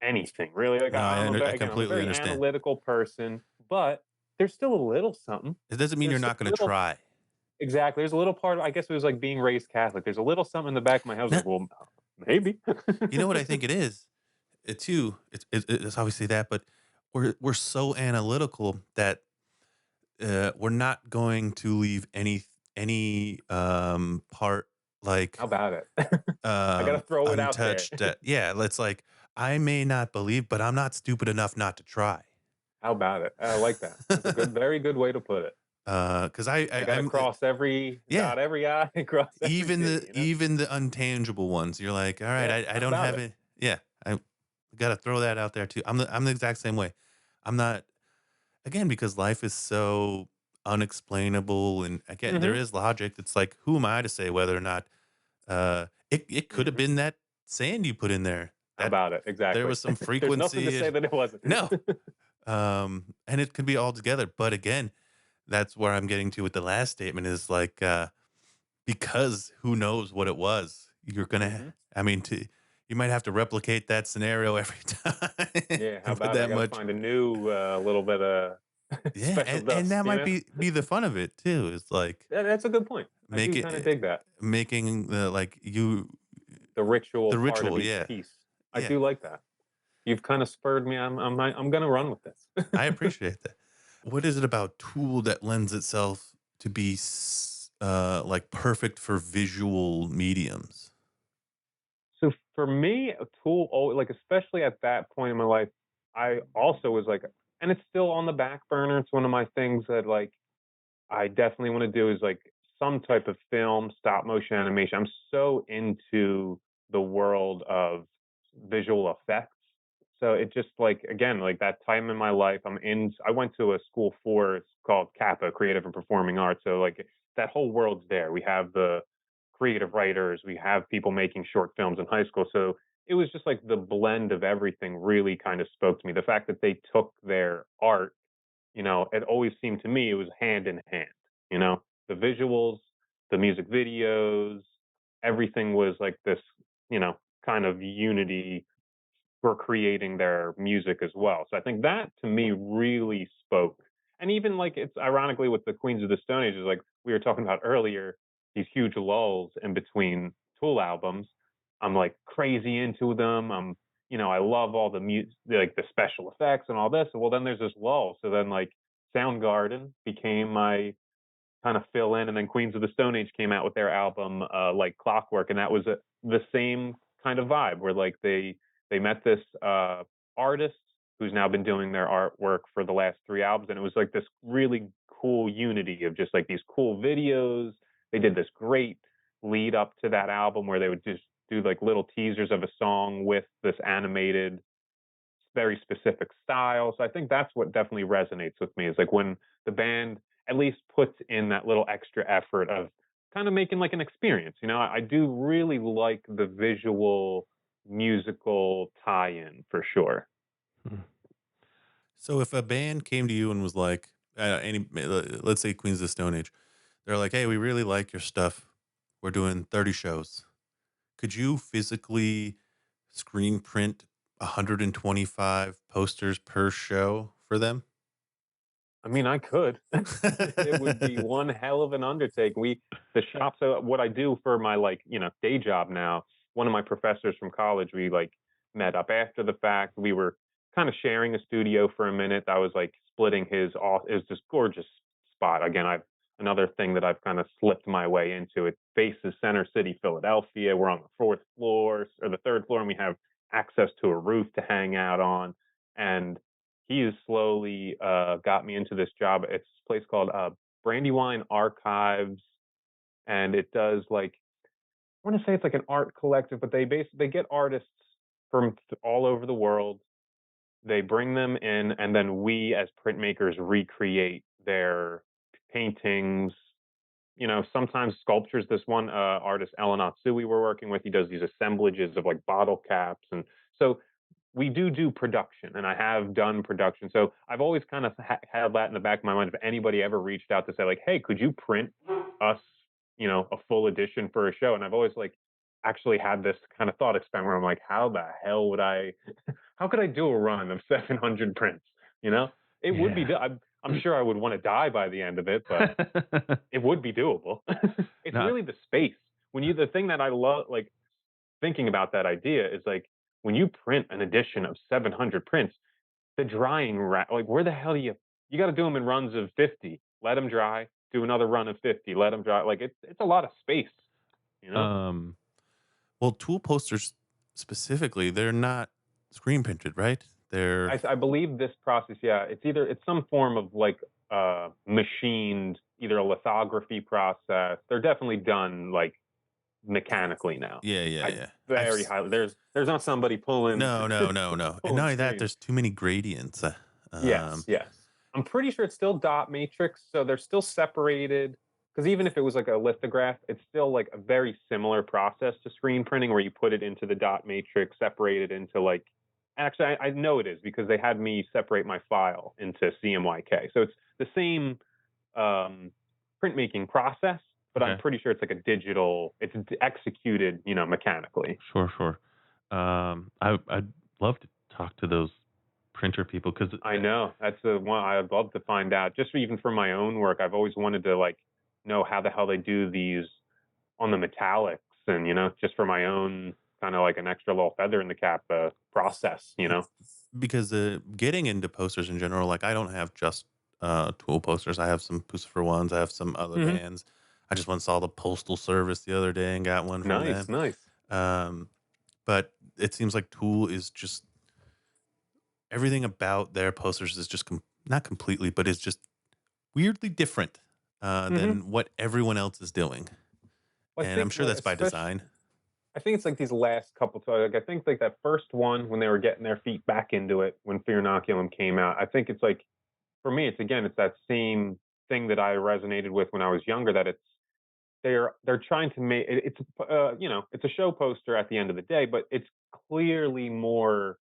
anything really. Like No, I I'm a completely very understand. analytical person, but there's still a little something. It doesn't mean you're There's still not gonna a little. try. Exactly. There's a little part of, I guess it was like being raised Catholic. There's a little something in the back of my head. I was Now, like, well, maybe. you know what I think it is? It too, it's obviously that, but we're so analytical that we're not going to leave any part like How about it? I got to throw it out there. untouched. Yeah, it's like I may not believe, but I'm not stupid enough not to try. How about it? I like that. That's a good, very good way to put it. Because I got to I'm cross every, yeah, dot every I, cross every even T, the even the untangible ones. You're like, all right, Yeah. I How don't about have it? it. Yeah, I got to throw that out there too. I'm the exact same way. I'm not again because life is so unexplainable, and again there Hmm. is logic. It's like, who am I to say whether or not it could have Hmm. been that sand you put in there How that about it? there Exactly. was some There's nothing to frequency. say that it wasn't. No, and it could be all together. But again, that's where I'm getting to with the last statement is like, because who knows what it was, you're gonna, Hmm. I mean, you might have to replicate that scenario every time Yeah. How and put about it? I that got to much. find a new little bit of Yeah. special And dust, that might be the fun of it too. It's like That's a good point. I do make kind of it, dig that. making the, like you, The ritual the part of ritual. each Yeah. piece. I Yeah. do like that. You've kind of spurred me. I'm going to run with this. I appreciate that. What is it about Tool that lends itself to be like perfect for visual mediums? So for me, a tool, like especially at that point in my life, I also was like, and it's still on the back burner. It's one of my things that like I definitely want to do is like some type of film, stop motion animation. I'm so into the world of visual effects. So it just like again, like that time in my life, I went to a school for it's called Kappa, Creative and Performing Arts. So like that whole world's there. We have the creative writers, we have people making short films in high school. So it was just like the blend of everything really kind of spoke to me. The fact that they took their art, it always seemed to me it was hand in hand, the visuals, the music videos, everything was like this, kind of unity for creating their music as well. So I think that to me really spoke. And even like it's ironically with the Queens of the Stone Age, is like we were talking about earlier, these huge lulls in between Tool albums. I'm like crazy into them. I love all the music, like the special effects and all this. Well, then there's this lull. So then like Soundgarden became my kind of fill in, and then Queens of the Stone Age came out with their album like Clockwork, and that was the same kind of vibe where like they met this artist who's now been doing their artwork for the last three albums, and it was like this really cool unity of just like these cool videos. They did this great lead up to that album where they would just do like little teasers of a song with this animated very specific style. So I think that's what definitely resonates with me is like when the band at least puts in that little extra effort of kind of making like an experience. I do really like the visual musical tie-in for sure. Hmm. So if a band came to you and was like, let's say Queens of the Stone Age, they're like, hey, we really like your stuff. We're doing 30 shows. Could you physically screen print 125 posters per show for them? I mean, I could. It would be one hell of an undertaking. The shop. So what I do for my like, day job now, one of my professors from college, we like met up after the fact. We were kind of sharing a studio for a minute. I was like splitting his off. It was this gorgeous spot. Again, another thing that I've kind of slipped my way into. It faces Center City, Philadelphia. We're on the fourth floor or the third floor, and we have access to a roof to hang out on. And he has slowly got me into this job. It's a place called Brandywine Archives, and it does like I want to say it's like an art collective, but they get artists from all over the world. They bring them in, and then we as printmakers recreate their paintings. Sometimes sculptures. This one artist, Ellen Atsui, we're working with, he does these assemblages of like bottle caps, and so we do production, and I have done production. So I've always kind of had that in the back of my mind. If anybody ever reached out to say like, "Hey, could you print us, a full edition for a show?" And I've always like actually had this kind of thought experiment where I'm like, how the hell would I? How could I do a run of 700 prints? You know, it would be. Yeah. I'm sure I would want to die by the end of it, but it would be doable. It's No. really the space. The thing that I love, like thinking about that idea is like when you print an edition of 700 prints, the drying like where the hell you got to do them in runs of 50, let them dry, do another run of 50, let them dry. Like it's a lot of space, you know? Um, Well, tool posters specifically, they're not screen printed, right? They're I believe this process, yeah, it's some form of like machined, either a lithography process. They're definitely done like mechanically now. yeah, yeah, I yeah. very highly there's not somebody pulling No, no, no, no. And not pulling only that, screens. there's too many gradients. Yes, yes. I'm pretty sure it's still dot matrix, so they're still separated. Because even if it was like a lithograph, it's still like a very similar process to screen printing, where you put it into the dot matrix, separate it into like. Actually, I know it is because they had me separate my file into CMYK. So it's the same printmaking process, but I'm okay. pretty sure it's like a digital. It's executed, mechanically. Sure, sure. I'd love to talk to those printer people because I know that's the one I'd love to find out. Just even for my own work, I've always wanted to like know how the hell they do these on the metallics, and just for my own kind of like an extra little feather in the cap process. because getting into posters in general, like I don't have just tool posters. I have some Pucifer ones. I have some other Hmm. bands. I just went and saw the Postal Service the other day and got one from Nice, them. nice. Um, but it seems like Tool is just everything about their posters is just not completely, but it's just weirdly different Hmm. than what everyone else is doing. Well, I And I'm think sure like that's by especially. design. I think it's like these last couple. Like I think like that first one when they were getting their feet back into it when Fear Inoculum came out. I think it's like for me, it's that same thing that I resonated with when I was younger. That they're trying to make it's a show poster at the end of the day, but it's clearly more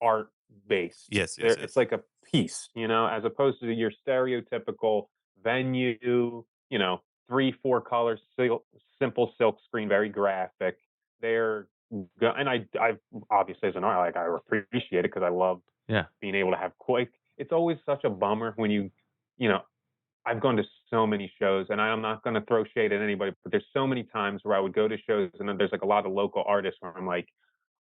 art based. Yes, There, yes, it's yes. like a piece, as opposed to your stereotypical venue, 3, 4 colors, simple silk screen, very graphic. They're and I obviously as an art, like I appreciate it because I love yeah, being able to have quick. It's always such a bummer when you know, I've gone to so many shows, and I'm not going to throw shade at anybody, but there's so many times where I would go to shows, and then there's like a lot of local artists where I'm like,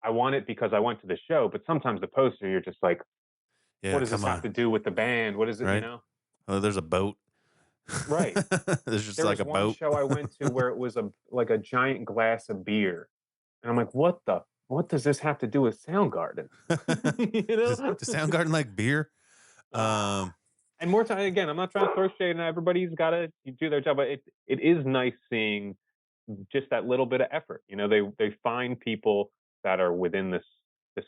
I want it because I went to the show, but sometimes the poster, you're just like, what Yeah, does this come have on. to do with the band? What is it, Right? Oh, there's a boat. Right. There's just There like was a one boat. show I went to where it was like a giant glass of beer, and I'm like, what does this have to do with Soundgarden? you Does know? Soundgarden like beer? Ah. Um, And more time again, I'm not trying to throw shade, and everybody's got to do their job, but it is nice seeing just that little bit of effort. They find people that are within the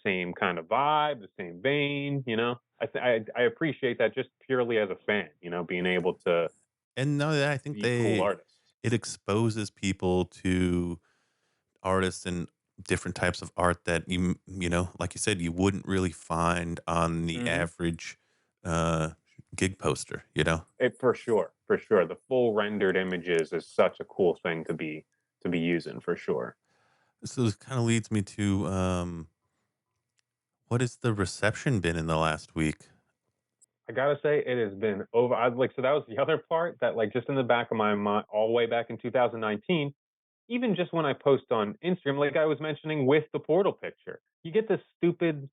same kind of vibe, the same vein. I appreciate that just purely as a fan. Being able to and no, I think see cool artists. it exposes people to artists and different types of art that like you said, you wouldn't really find on the Hmm. average uh, gig poster. It for sure. The full rendered images is such a cool thing to be using for sure. So this kind of leads me to what has the reception been in the last week? I gotta say, it has been over. I like so that was the other part that like just in the back of my mind, all the way back in 2019. Even just when I post on Instagram, like I was mentioning with the portal picture, you get this stupid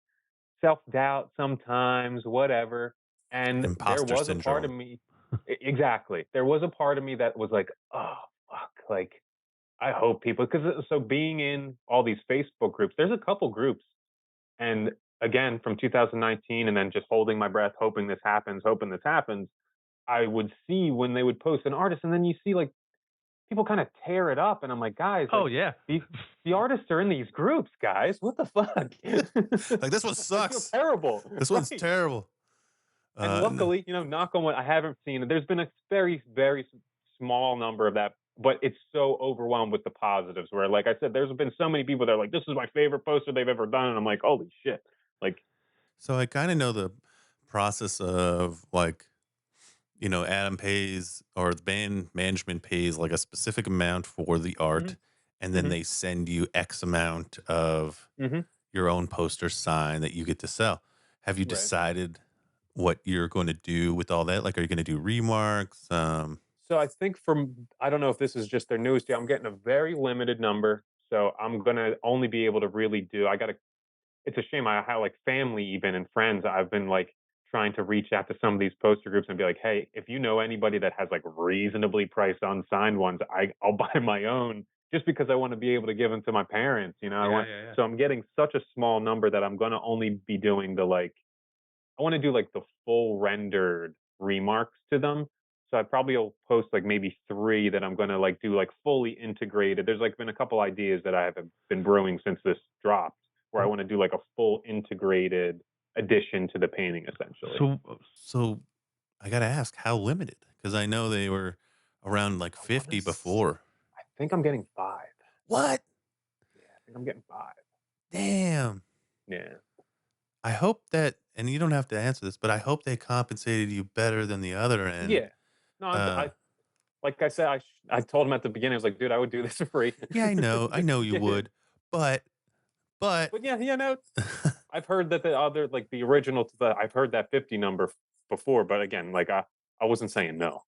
self doubt sometimes, whatever. And there Imposter was a part syndrome. of me, exactly. There was a part of me that was like, oh, fuck. Like, I hope people, because so being in all these Facebook groups, there's a couple groups. And again, from 2019, and then just holding my breath, hoping this happens, I would see when they would post an artist, and then you see like people kind of tear it up, and I'm like, guys, Oh like yeah. the artists are in these groups, guys. What the fuck? Like, this one I feel sucks. terrible. This one's Right. terrible. And No. luckily, knock on wood, I haven't seen it. There's been a very, very small number of that, but it's so overwhelmed with the positives where, like I said, there's been so many people that are like, this is my favorite poster they've ever done. And I'm like, holy shit. Like, So I kind of know the process of, like, Adam pays, or the band management pays, like, a specific amount for the art, and then mhm, they send you X amount of mhm, your own poster sign that you get to sell. Have you right. decided what you're going to do with all that? Like, are you going to do remarks? So I think I don't know if this is just their newest deal. I'm getting a very limited number. So I'm going to only be able to really it's a shame. I have like family, even, and friends. I've been like trying to reach out to some of these poster groups and be like, hey, if you know anybody that has like reasonably priced unsigned ones, I'll buy my own just because I want to be able to give them to my parents. Yeah. So I'm getting such a small number that I'm going to only be doing I want to do like the full rendered remarks to them. So I probably will post like maybe 3 that I'm going to like do like fully integrated. There's like been a couple ideas that I have been brewing since this dropped where I want to do like a full integrated addition to the painting essentially. So I got to ask, how limited? Because I know they were around like I want 50 to, before. I think I'm getting 5. What? Yeah, I think I'm getting 5. Damn. Yeah. I hope that, and you don't have to answer this, but I hope they compensated you better than the other end. Yeah. No, Uh, like I said, I told him at the beginning, I was like, dude, I would do this for free. yeah, I know you Yeah. would, but, but, But yeah, no, I've heard that the other, like the original, I've heard that 50 number before, but again, like I wasn't saying no.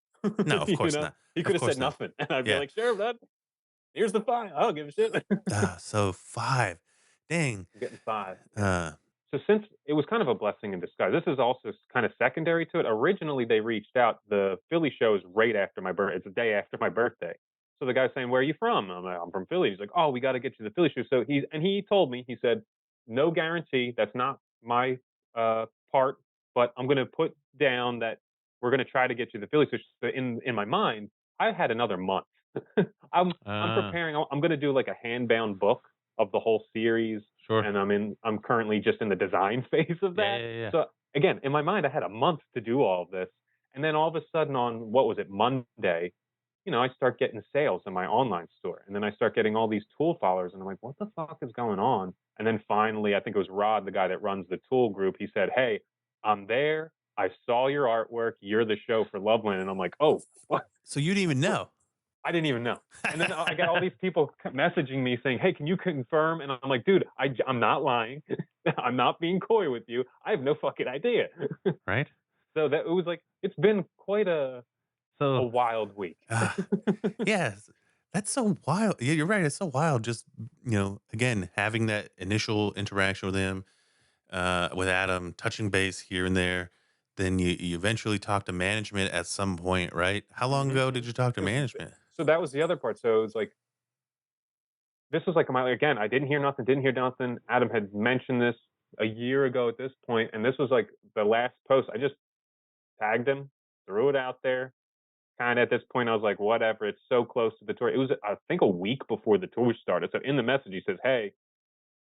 no, of course not. He Of could have said course not. nothing, and I'd be Yeah. like, sure, man, here's the 5. I don't give a shit. So 5. Dang. I'm getting 5. Uh, So since it was kind of a blessing in disguise, this is also kind of secondary to it. Originally, they reached out. The Philly show is right after my birthday. It's a day after my birthday. So the guy's saying, "Where are you from?" I'm like, "I'm from Philly." He's like, "Oh, we got to get you the Philly show." So he told me, he said, "No guarantee. That's not my part, but I'm going to put down that we're going to try to get you the Philly show." So in my mind, I had another month. I'm Ah, preparing. I'm going to do like a handbound book of the whole series, sure. and I'm currently just in the design phase of Yeah, that. yeah, yeah. So again, in my mind, I had a month to do all of this, and then all of a sudden on what was it, Monday, I start getting sales in my online store, and then I start getting all these tool followers, and I'm like, what the fuck is going on? And then finally, I think it was Rod, the guy that runs the tool group. He said, "Hey, I'm there. I saw your artwork. You're the show for Loveland," and I'm like, "Oh, what?" so you didn't even know. I didn't even know. And then I got all these people messaging me saying, "Hey, can you confirm?" And I'm like, "Dude, I'm not lying. I'm not being coy with you. I have no fucking idea." Right? So that it was like it's been quite a So wild week. Yes, that's so wild. Yeah, you're right. It's so wild. Just, again, having that initial interaction with him, with Adam, touching base here and there. Then you eventually talk to management at some point, right? How long Mhm. ago did you talk to 'Cause management? so that was the other part. So it was like this was like my again. I didn't hear nothing. Didn't hear nothing. Adam had mentioned this a year ago at this point, and this was like the last post. I just tagged him, threw it out there. Kind of at this point, I was like, whatever. It's so close to the tour. It was, I think, a week before the tour started. So in the message, he says, "Hey,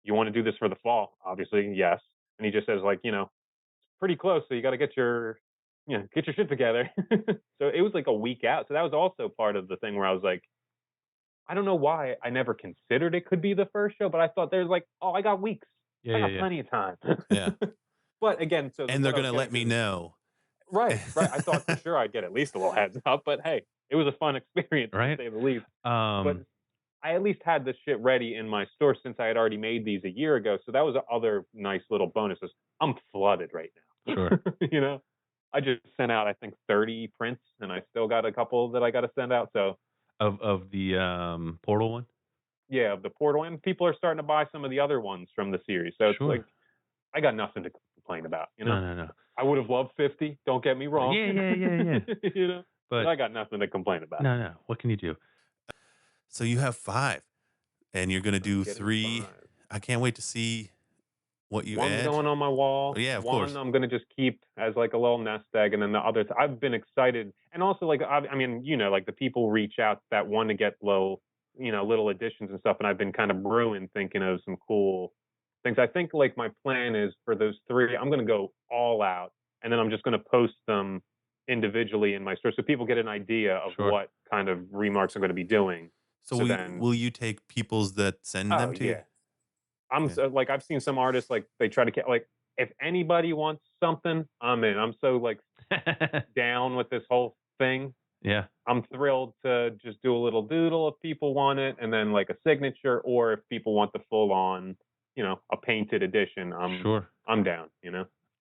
you want to do this for the fall?" Obviously, yes. And he just says, like, it's pretty close. So you got to get your shit together. So it was like a week out. So that was also part of the thing where I was like, I don't know why I never considered it could be the first show, but I thought there's like, oh, I got weeks. yeah, I yeah, got yeah. plenty of time. Yeah, But again, and they're what I was gonna getting let to me is know. right, right. I thought for sure I'd get at least a little heads up, but hey, it was a fun experience to Right? say the least. But Um, I at least had this shit ready in my store since I had already made these a year ago. So that was other nice little bonuses. I'm flooded right now. sure. I just sent out I think 30 prints, and I still got a couple that I got to send out. So Of the portal one? yeah, of the portal, and people are starting to buy some of the other ones from the series. So it's Sure. like I got nothing to complain about. No, no, no. I would have loved 50. Don't get me wrong. Yeah, yeah, yeah, yeah. But But I got nothing to complain about. no, no. What can you do? So you have 5, and you're gonna I'm do getting 3. 5. I can't wait to see what you One's add. going on my wall. Oh, yeah, of One course. I'm gonna just keep as like a little nest egg, and then the others I've been excited, and also like I mean, like the people reach out that want to get little additions and stuff, and I've been kind of brewing, thinking of some cool things. I think like my plan is for those three, I'm gonna go all out, and then I'm just gonna post them individually in my store, so people get an idea of Sure. what kind of remarks I'm going to be doing. So So then, will you take people's that send oh them to you? yeah, I'm Yeah. so, like I've seen some artists like they try to get like if anybody wants something, I'm in. I'm so like down with this whole thing. Yeah. I'm thrilled to just do a little doodle if people want it, and then like a signature, or if people want the full on, a painted edition. Sure. I'm down.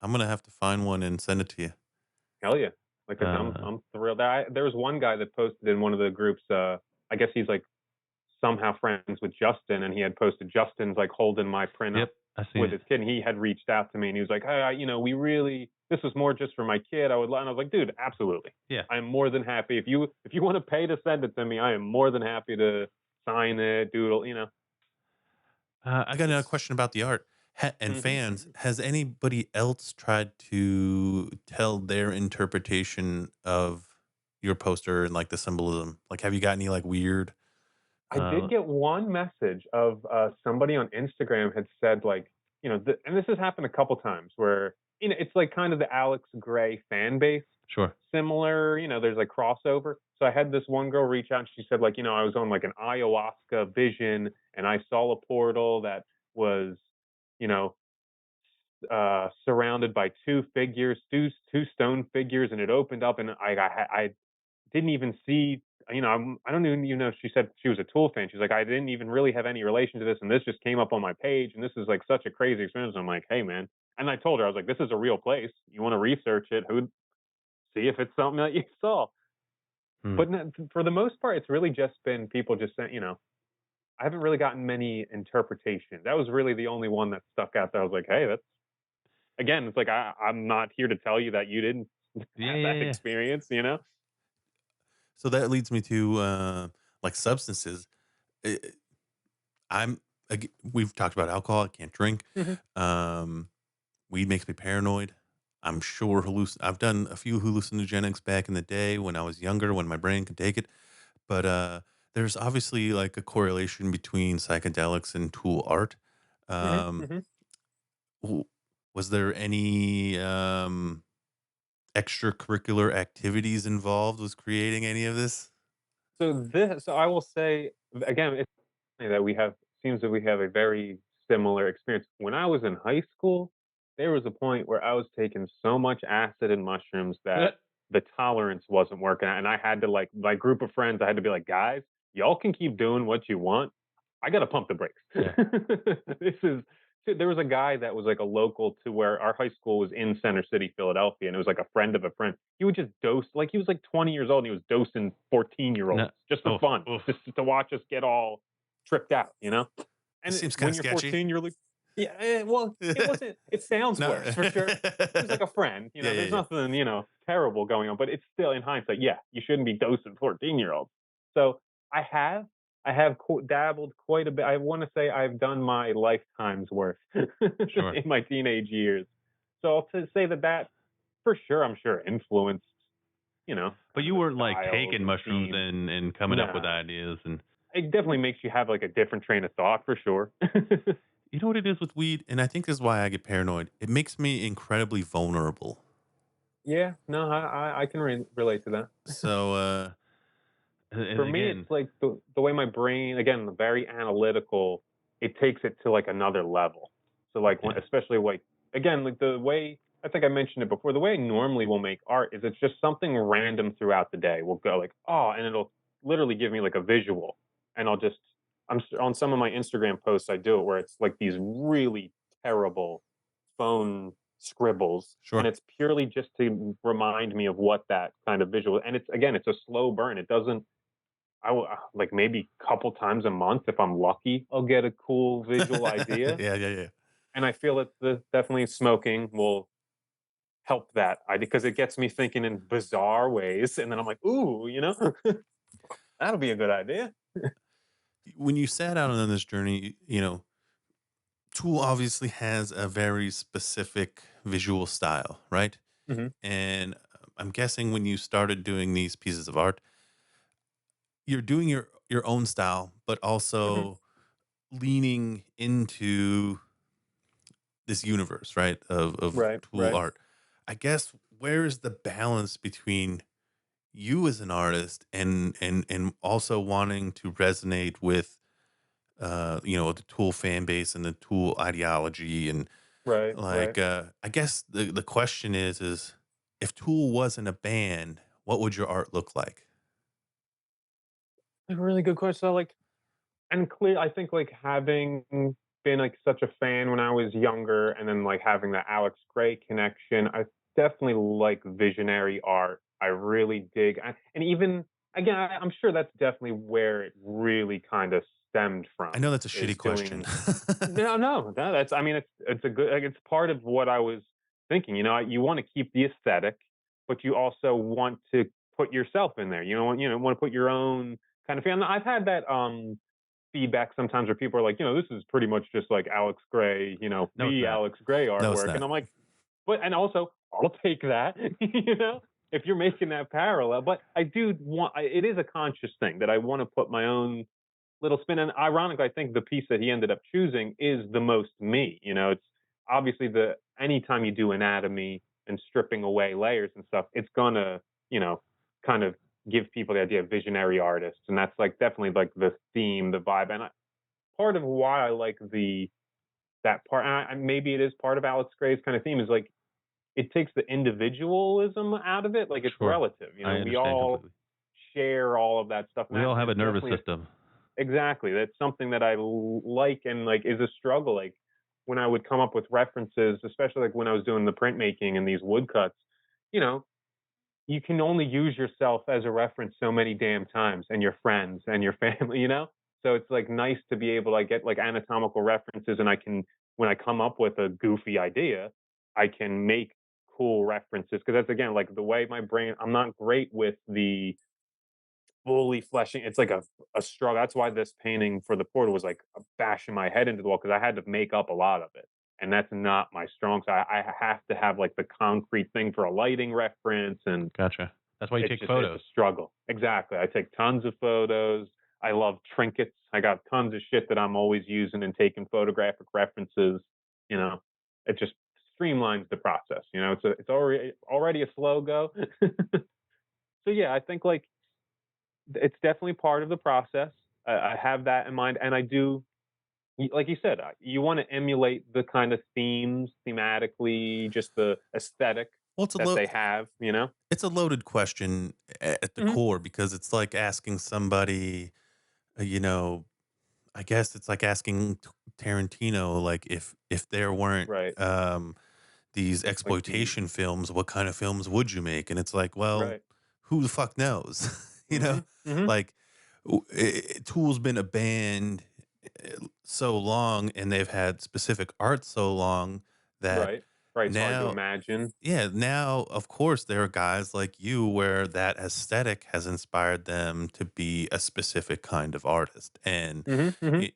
I'm gonna have to find one and send it to you. Hell yeah. Like I said, Uh, I'm thrilled. There was one guy that posted in one of the groups. I guess he's like somehow friends with Justin, and he had posted Justin's like holding my print up yep. I seen with it. his kid, and he had reached out to me, and he was like, "Hey, we really this was more just for my kid. I would," and I was like, "Dude, absolutely. Yeah. I am more than happy if you want to pay to send it to me. I am more than happy to sign it, doodle. I got another question about the art and fans. Mm-hmm. Has anybody else tried to tell their interpretation of your poster and like the symbolism? Like, have you got any like weird? I did get one message of somebody on Instagram had said like, and this has happened a couple times where it's like kind of the Alex Gray fan base, Sure. similar. There's like crossover. So I had this one girl reach out and she said like, I was on like an ayahuasca vision and I saw a portal that was, you know, surrounded by two figures, two stone figures, and it opened up and I didn't even see, I don't even know. She said she was a Tool fan. She's like, I didn't even really have any relation to this, and this just came up on my page, and this is like such a crazy experience. I'm like, hey man, and I told her I was like, this is a real place. You want to research it? Who see if it's something that you saw? Hmm. But for the most part, it's really just been people just saying, I haven't really gotten many interpretations. That was really the only one that stuck out. That I was like, hey, that's again, it's like I'm not here to tell you that you didn't Yeah. have that Yeah. experience. So that leads me to like substances. I- we've talked about alcohol. I can't drink. Mhm. Weed makes me paranoid. I'm sure I've done a few hallucinogenics back in the day when I was younger, when my brain could take it. But there's obviously like a correlation between psychedelics and tool art. Mhm. Um, Mhm. w- was there any extracurricular activities involved with creating any of this? So I will say again, it's funny that we have seems that we have a very similar experience. When I was in high school, there was a point where I was taking so much acid and mushrooms that the tolerance wasn't working out, and I had to like my group of friends. I had to be like, guys, y'all can keep doing what you want. I got to pump the brakes. Yeah. This is there was a guy that was like a local to where our high school was in Center City, Philadelphia, and it was like a friend of a friend. He would just dose like he was like 20 years old and he was dosing 14-year-olds No. just for Oof. fun, Oof. just to watch us get all tripped out. This And seems kind when of you're sketchy. 14, you're like, yeah, well, it wasn't. It sounds No. worse for sure. He was like a friend. Yeah, yeah, There's yeah. nothing terrible going on, but it's still in hindsight. Yeah, you shouldn't be dosing 14-year-olds. So I have dabbled quite a bit. I want to say I've done my lifetime's worth Sure. in my teenage years. So to say that for sure, I'm sure influenced, But kind you of the weren't like styles taking and mushrooms themes. and coming up with No, ideas and it definitely makes you have like a different train of thought for sure. You know what it is with weed, and I think this is why I get paranoid. It makes me incredibly vulnerable. Yeah, no, I can relate to that. So, For and me, it's again, like the way my brain, again, very analytical, it takes it to like another level. So like yeah. especially like again, like the way I think I mentioned it before, the way I normally will make art is it's just something random throughout the day. We'll go like, oh, and it'll literally give me like a visual, and on some of my Instagram posts I do it where it's like these really terrible phone scribbles, and sure. it's purely just to remind me of what that kind of visual. And it's again, it's a slow burn. It doesn't. I will like maybe a couple times a month if I'm lucky, I'll get a cool visual idea. Yeah, yeah, yeah. And I feel that definitely smoking will help that idea because it gets me thinking in bizarre ways. And then I'm like, ooh, that'll be a good idea. When you set out on this journey, Tool obviously has a very specific visual style, right? Hmm. And I'm guessing when you started doing these pieces of art, you're doing your own style, but Hmm. also leaning into this universe, right? Of Right, tool right. art. I guess where is the balance between you as an artist and also wanting to resonate with the Tool fan base and the Tool ideology and Right, right. like I guess the question is if Tool wasn't a band, what would your art look like? A really good question. So, like, and clear, I think, like, having been, like, such a fan when I was younger and then, like, having the Alex Gray connection, I definitely like visionary art. I really dig and even again, I'm sure that's definitely where it really kinda stemmed I know from, that's a is shitty question. doing no, that's I mean, it's a good like, it's part of what I was thinking, you wanna keep the aesthetic, but you also want to put yourself in there, wanna put your own kind of fan. I've had that, feedback sometimes where people are like, this is pretty much just like Alex Gray, No, it's the not. Alex Gray No, it's artwork. And not. I'm like, but and also I'll take that, if you're making that parallel. But I do it is a conscious thing that I want to put my own little spin. And ironically, I think the piece that he ended up choosing is the most me. It's obviously the anytime you do anatomy and stripping away layers and stuff, it's gonna, you know, kind of give people the idea of visionary artists. And that's like definitely like the theme, the vibe. And part of why I like that part, and maybe it is part of Alex Gray's kind of theme, is like it takes the individualism out of it. Like it's Sure. relative. I We understand all completely. share all of that stuff, and We that all have is a nervous definitely system. exactly that's something that I like and like is a struggle. Like when I would come up with references, especially like when I was doing the printmaking and these woodcuts, you know, you can only use yourself as a reference so many damn times and your friends and your family. So it's like nice to be able to like, get like anatomical references, and I can when I come up with a goofy idea, I can make cool references because that's again like the way my brain, I'm not great with the fully fleshing. It's like a struggle. That's why this painting for the portal was like bashing my head into the wall because I had to make up a lot of it. And that's not my strong side. I have to have like the concrete thing for a lighting reference, and Gotcha. That's why you take it's a photos. struggle. Exactly. I take tons of photos. I love trinkets. I got tons of shit that I'm always using and taking photographic references. You know, it just streamlines the process. It's already a slow go. So yeah, I think like it's definitely part of the process. I have that in mind, and I do, like you said, you want to emulate the kind of themes thematically, just the aesthetic Well, it's a that they have. it's a loaded question at the Hmm. core because it's like asking somebody, you know, I guess it's like asking Tarantino, like if there weren't Right. these Like the exploitation films, what kind of films would you make? And it's like, well, right. who the fuck knows? Hmm. Hmm. Like Tool's been a band so long, and they've had specific art so long that Right. Right. It's hard to now, imagine. yeah, now of course there are guys like you where that aesthetic has inspired them to be a specific kind of artist. And Hmm. Hmm. it,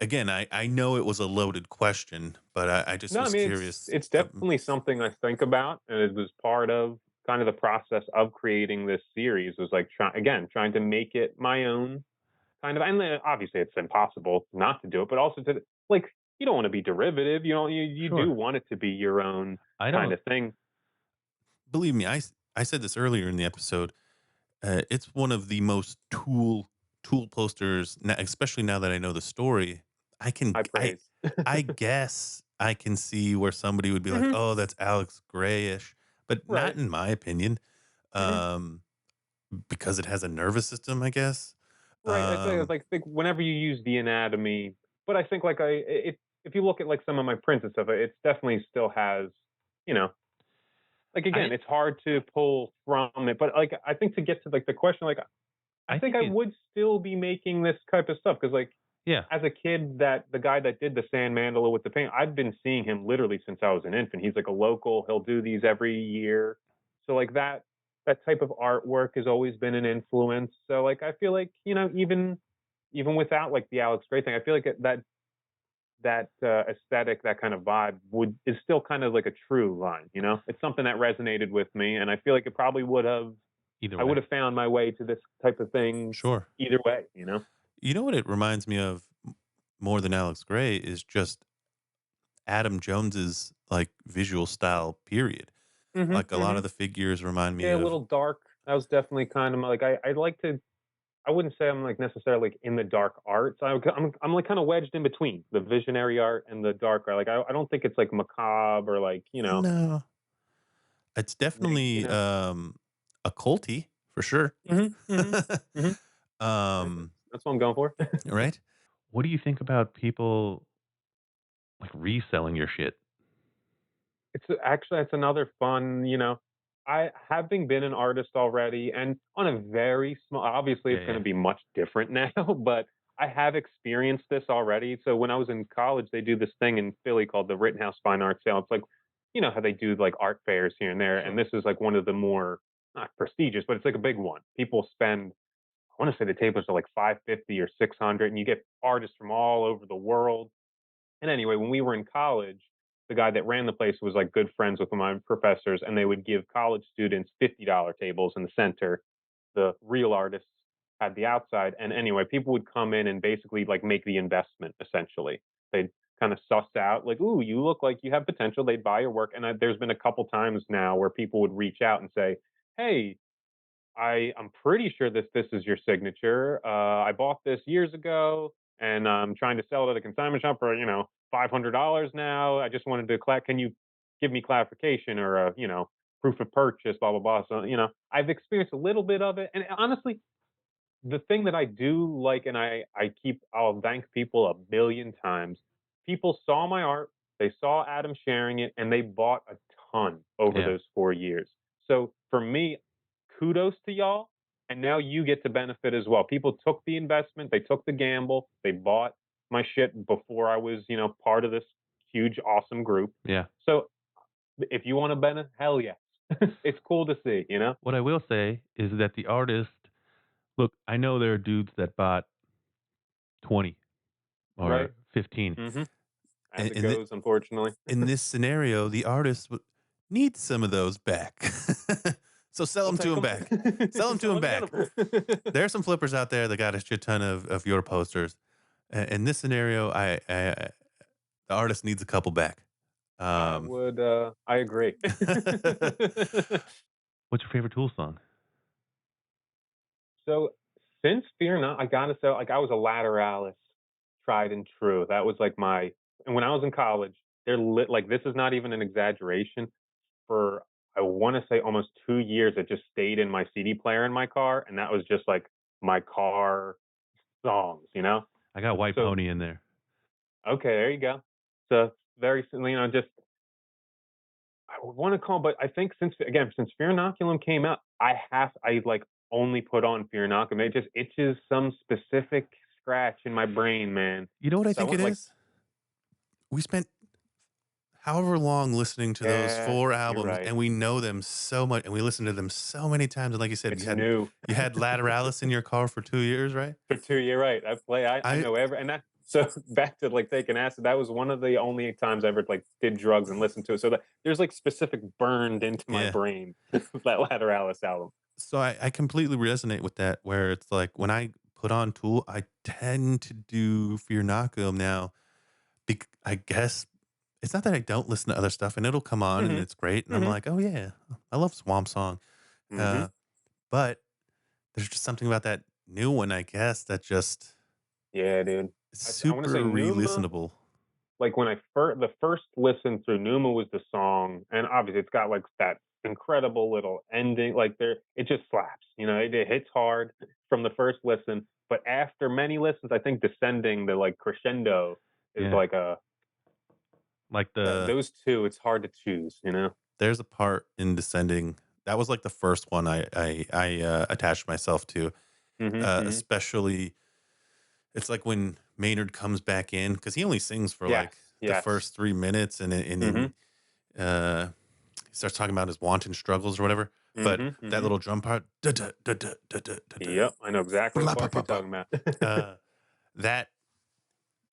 again, I know it was a loaded question, but I just No, I was mean it's curious. it's definitely something I think about, and it was part of kind of the process of creating this series. Was like trying to make it my own kind of, and then obviously it's impossible not to do it, but also to like you don't want to be derivative. You do Sure. want it to be your own I kind don't. of thing. Believe me, I said this earlier in the episode. It's one of the most tool posters, especially now that I know the story. I can High praise. I guess I can see where somebody would be like, Hmm. "Oh, that's Alex Grayish," but not Right. in my opinion, Hmm. um, because it has a nervous system, I guess. Right. It's Um, like think whenever you use the anatomy, but I think like if you look at like some of my prints and stuff, it definitely still has, you know, like again, I it's hard to pull from it. But like I think to get to like the question, like I I think think I it. would still be making this type of stuff because like Yeah. as a kid, that the guy that did the sand mandala with the paint, I've been seeing him literally since I was an infant. He's like a local. He'll do these every year. So like that type of artwork has always been an influence. So like I feel like even without like the Alex Gray thing, I feel like that aesthetic, that kind of vibe is still kind of like a true line, you know? It's something that resonated with me, and I feel like it probably would have. Either I would way. have found my way to this type of thing Sure. either way, you know? You know what it reminds me of more than Alex Gray is just Adam Jones's like visual style, period. Like a lot of the figures remind me Yeah, a of. little dark. That was definitely kind of like I like to. I wouldn't say I'm like necessarily like in the dark arts. I'm like kind of wedged in between the visionary art and the dark art. Like I don't think it's like macabre or like No, it's you definitely know. occulty for sure. Mm-hmm, mm-hmm, mm-hmm. um, That's what I'm going for. right? What do you think about people like reselling your shit? It's actually it's another fun, you know. I having been an artist already, and on a very small. Obviously, Yeah, it's going yeah. to be much different now, but I have experienced this already. So when I was in college, they do this thing in Philly called the Rittenhouse Fine Art Sale. It's like, you know how they do like art fairs here and there, and Sure. this is like one of the more not prestigious, but it's like a big one. People spend. I want to say the tables are like 550 or 600, and you get artists from all over the world. And anyway, when we were in college, the guy that ran the place was like good friends with my professors, and they would give college students $50 tables in the center. The real artists had the outside. And anyway, people would come in and basically like make the investment essentially. They'd kind of suss out like, ooh, you look like you have potential. They'd buy your work. And there's been a couple times now where people would reach out and say, hey, I'm pretty sure this is your signature. I bought this years ago, and I'm trying to sell it at a consignment shop for $500 now. I just wanted to can you give me clarification or a proof of purchase, blah blah blah. So I've experienced a little bit of it, and honestly, the thing that I do like, and I'll thank people a billion times. People saw my art, they saw Adam sharing it, and they bought a ton over Yeah. those 4 years. So for me, kudos to y'all. And now you get to benefit as well. People took the investment, they took the gamble, they bought my shit before I was, part of this huge, awesome group. Yeah. So if you want to benefit, hell yes. It's cool to see, you know? What I will say is that the artist, look, I know there are dudes that bought 20 Right? or 15. Mm-hmm. As In, it in, thi- goes, unfortunately. in this scenario, the artist needs some of those back. So sell We'll them to take him them. back. Sell them to him Someone back. get them. There are some flippers out there that got a shit ton of your posters. In this scenario, the artist needs a couple back. I agree. What's your favorite Tool song? So since Fear Not, I gotta say, like I was a Lateralis, tried and true. That was like and when I was in college, they're lit. Like this is not even an exaggeration. For I want to say almost 2 years, it just stayed in my CD player in my car, and that was just like my car songs, you know. I got White So Pony in there. okay, there you go. So very, just I want to call, but I think since Fear Inoculum came out, I like only put on Fear Inoculum. It just itches some specific scratch in my brain, man. You know what I So I think it went like, is? We spent however long listening to those yeah, 4 you're albums, right. and we know them so much, and we listen to them so many times. And like you said, It's new. you had Lateralis in your car for 2 years, right? For two, you're right. I I know and that. So back to like taking acid, that was one of the only times I ever like did drugs and listened to it. So there's like specific burned into my yeah. brain that Lateralis album. So I completely resonate with that. Where it's like when I put on Tool, I tend to do Fear Inoculum now. I guess it's not that I don't listen to other stuff, and it'll come on and Mm-hmm. it's great, and I'm Mm-hmm. like, oh yeah, I love Swamp Song. Mm-hmm. Uh, but there's just something about that new one, I guess, that just Yeah, dude. I want to super say Numa. re-listenable. Like when the first listen through Numa was the song, and obviously it's got like that incredible little ending. Like it just slaps. It hits hard from the first listen. But after many listens, I think Descending, the like crescendo, is Yeah. like Like the those two. It's hard to choose. There's a part in Descending that was like the first one I attached myself to, Mm-hmm. especially it's like when Maynard comes back in because he only sings for Yes. like the Yes. first 3 minutes, and Mm-hmm. then uh, he starts talking about his wanton struggles or whatever. But Mm-hmm. that Mm-hmm. little drum part, Yep. I know exactly what part you're talking about. that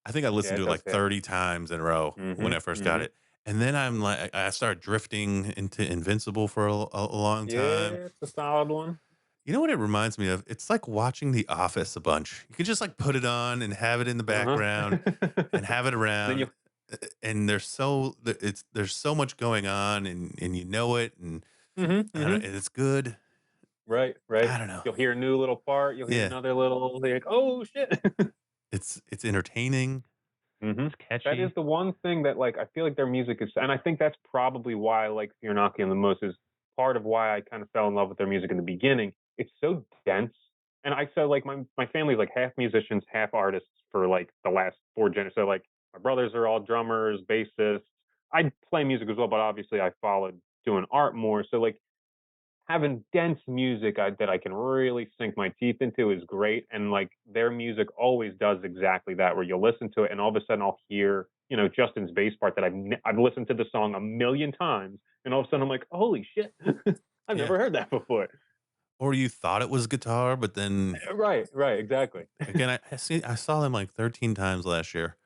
I think I listened it to it does like hit. 30 times in a row when I first got it. And then I'm like, I started drifting into Invincible for a long time. Yeah, it's a solid one. You know what it reminds me of? It's like watching The Office a bunch. You can just like put it on and have it in the background and have it Then around. you, And there's so much going on, and you know it, and and it's good. right. I don't know. You'll hear a new little part. You'll hear Yeah, another little. You're like, oh shit. it's entertaining. It's That catchy. is the one thing that like I feel like their music is, and I think that's probably why I like Fiornakian the most. Is part of why I kind of fell in love with their music in the beginning. It's so dense, and I said like my family's like half musicians, half artists for like the last 4 generations. So like my brothers are all drummers, bassists. I play music as well, but obviously I followed doing art more. So like having dense music that I can really sink my teeth into is great. And like their music always does exactly that, where you'll listen to it and all of a sudden I'll hear, Justin's bass part that I've listened to the song a million times, and all of a sudden I'm like, holy shit, I've Yeah. never heard that before. Or you thought it was guitar, but then Right, exactly. again, I saw them like 13 times last year,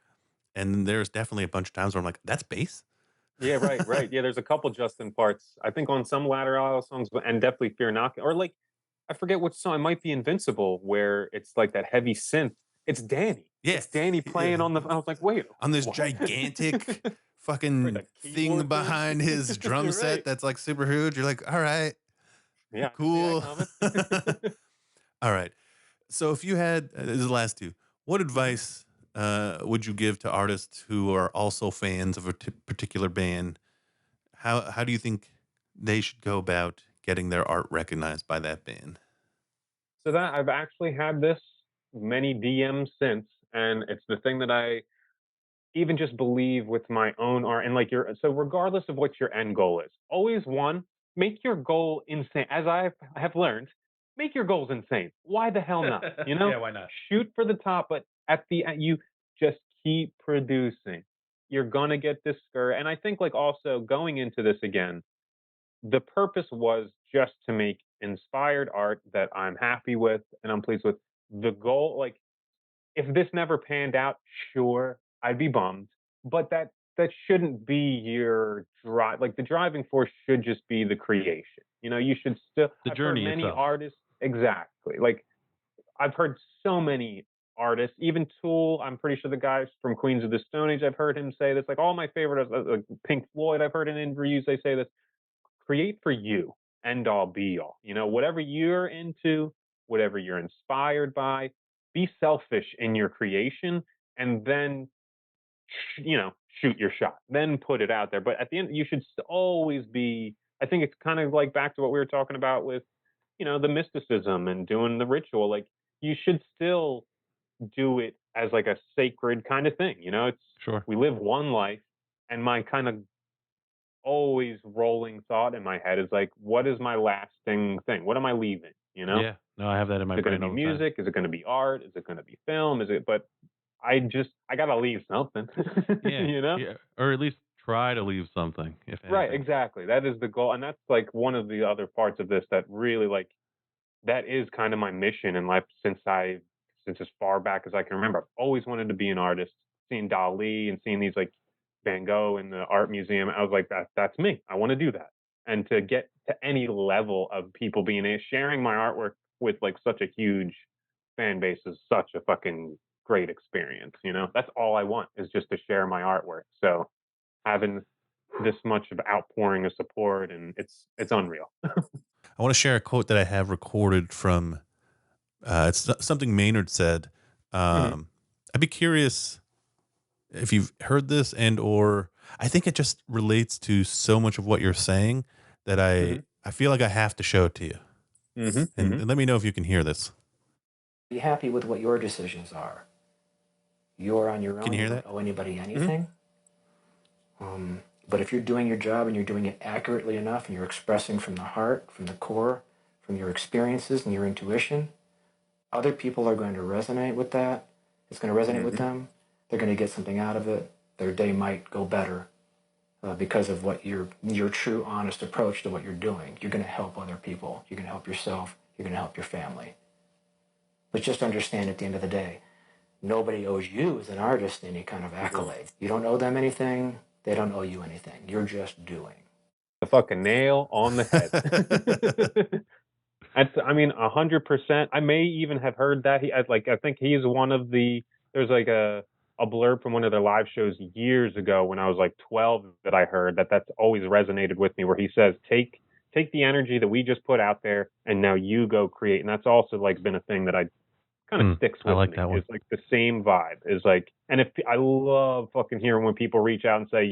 and there's definitely a bunch of times where I'm like, that's bass. Yeah, right. Yeah, there's a couple Justin parts. I think on some Latter Isle songs, and definitely Fear Not, or like I forget which song. It might be Invincible, where it's like that heavy synth. It's Danny. Yeah, It's Danny yeah. playing on the. I was like, wait, On this what? gigantic Right, fucking that thing keyboard thing. behind his drum set Right. that's like super huge. You're like, all right, Yeah, I can see that cool. coming. All right. So if you had this is the last two, what advice would you give to artists who are also fans of a particular band? How do you think they should go about getting their art recognized by that band? So that I've actually had this many DMs since, and it's the thing that I even just believe with my own art, and like your, so regardless of what your end goal is, always one, make your goal insane. As I have learned, make your goals insane. Why the hell not? Yeah, why not? Shoot for the top, but at the end you just keep producing. You're gonna get discouraged. And I think like also going into this again, the purpose was just to make inspired art that I'm happy with and I'm pleased with. The goal, like if this never panned out, sure, I'd be bummed. But that shouldn't be your drive. Like the driving force should just be the creation. You should still. The I've heard journey many itself. artists exactly. Like I've heard so many artists, even Tool. I'm pretty sure the guys from Queens of the Stone Age. I've heard him say this. Like all my favorite, like Pink Floyd. I've heard in interviews they say this. Create for you, end all be all. Whatever you're into, whatever you're inspired by, be selfish in your creation, and then shoot your shot. Then put it out there. But at the end, you should always be. I think it's kind of like back to what we were talking about with, the mysticism and doing the ritual. Like you should still do it as like a sacred kind of thing. It's Sure. we live one life, and my kind of always rolling thought in my head is like, what is my lasting thing? What am I leaving? Yeah. No, I have that in my Is it going brain to all be the time. music? Is it going to be art? Is it going to be film? But I got to leave something, Yeah. Yeah. Or at least try to leave something, if Right, anything. exactly. That is the goal. And that's like one of the other parts of this that really like, that is kind of my mission in life since as far back as I can remember. I've always wanted to be an artist. Seeing Dali and seeing these like Van Gogh in the art museum, I was like, that's me. I want to do that. And to get to any level of people sharing my artwork with like such a huge fan base is such a fucking great experience. That's all I want is just to share my artwork. So having this much of outpouring of support, and it's unreal. I want to share a quote that I have recorded from it's something Maynard said. Hmm. I'd be curious if you've heard this, and or I think it just relates to so much of what you're saying that Hmm. I feel like I have to show it to you. Hmm. Hmm. And let me know if you can hear this. Be happy with what your decisions are. You're on your Can own. you You hear don't that? owe anybody Hmm. anything. But if you're doing your job and you're doing it accurately enough and you're expressing from the heart, from the core, from your experiences and your intuition, other people are going to resonate with that. It's going to resonate with Hmm. them. They're going to get something out of it. Their day might go better because of what your true, honest approach to what you're doing. You're going to help other people. You're going to help yourself. You're going to help your family. But just understand at the end of the day, Nobody owes you as an artist any kind of accolade. You don't owe them anything. They don't owe you anything. You're just doing. The fucking nail on the head. I mean, 100%. I may even have heard that. I think he's one of the. There's like a blurb from one of their live shows years ago when I was like 12 that I heard that's always resonated with me. Where he says, take the energy that we just put out there, and now you go create. And that's also like been a thing that I kind of sticks with I like me. that one. It's like the same vibe. Is like, and if I love fucking hearing when people reach out and say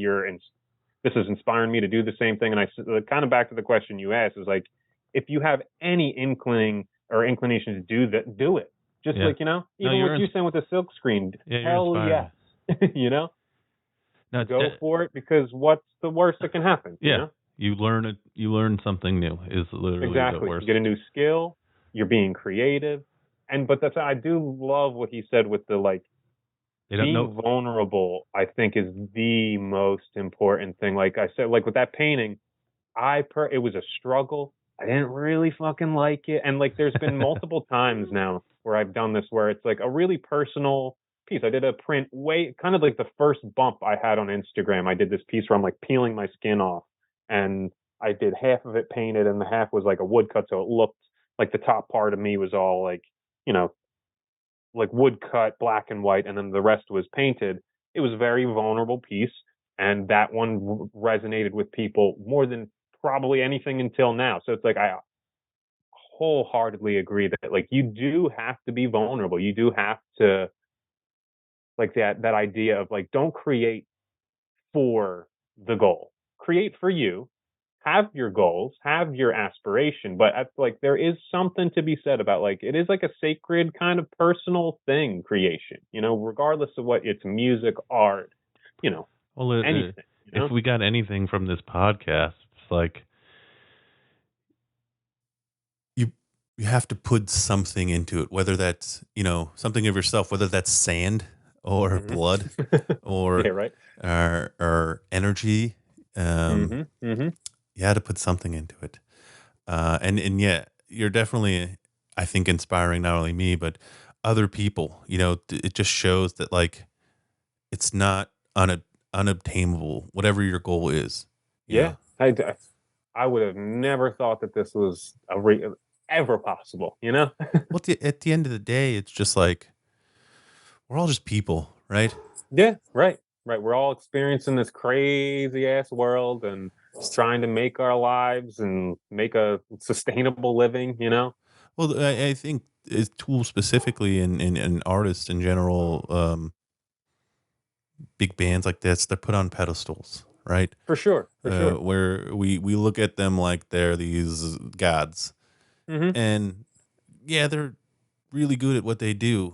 this is inspiring me to do the same thing. And I kind of back to the question you asked is like, if you have any inkling or inclination to do that, do it. Just like, even what you're saying with the silk screen, hell yes, go for it, because what's the worst that can happen? Yeah. You learn something new is literally exactly the worst. You get a new skill. You're being creative. But I do love what he said with the like, being vulnerable, I think, is the most important thing. Like I said, like with that painting, it was a struggle. I didn't really fucking like it. And like, there's been multiple times now where I've done this, where it's like a really personal piece. I did a print kind of like the first bump I had on Instagram. I did this piece where I'm like peeling my skin off, and I did half of it painted and the half was like a woodcut. So it looked like the top part of me was all like, like woodcut, black and white, and then the rest was painted. It was a very vulnerable piece, and that one resonated with people more than probably anything until now. So it's like, I wholeheartedly agree that like, you do have to be vulnerable. You do have to, like, that idea of like, don't create for the goal. Create for you. Have your goals, have your aspiration, but like, there is something to be said about like, it is like a sacred kind of personal thing, creation, regardless of what it's music, art, anything. If we got anything from this podcast, it's like, you have to put something into it, whether that's, something of yourself, whether that's sand or blood or, yeah, right. or energy. You had to put something into it. And yeah, you're definitely, I think, inspiring not only me, but other people. It just shows that like, it's not unobtainable, whatever your goal is. Yeah. I would have never thought that this was ever possible, Well, at the end of the day, it's just like, we're all just people, right? Yeah, right. We're all experiencing this crazy ass world and trying to make our lives and make a sustainable living, Well, I think as tools specifically and artists in general, big bands like this, they're put on pedestals, right? For sure. Where we look at them like they're these gods. And yeah, they're really good at what they do.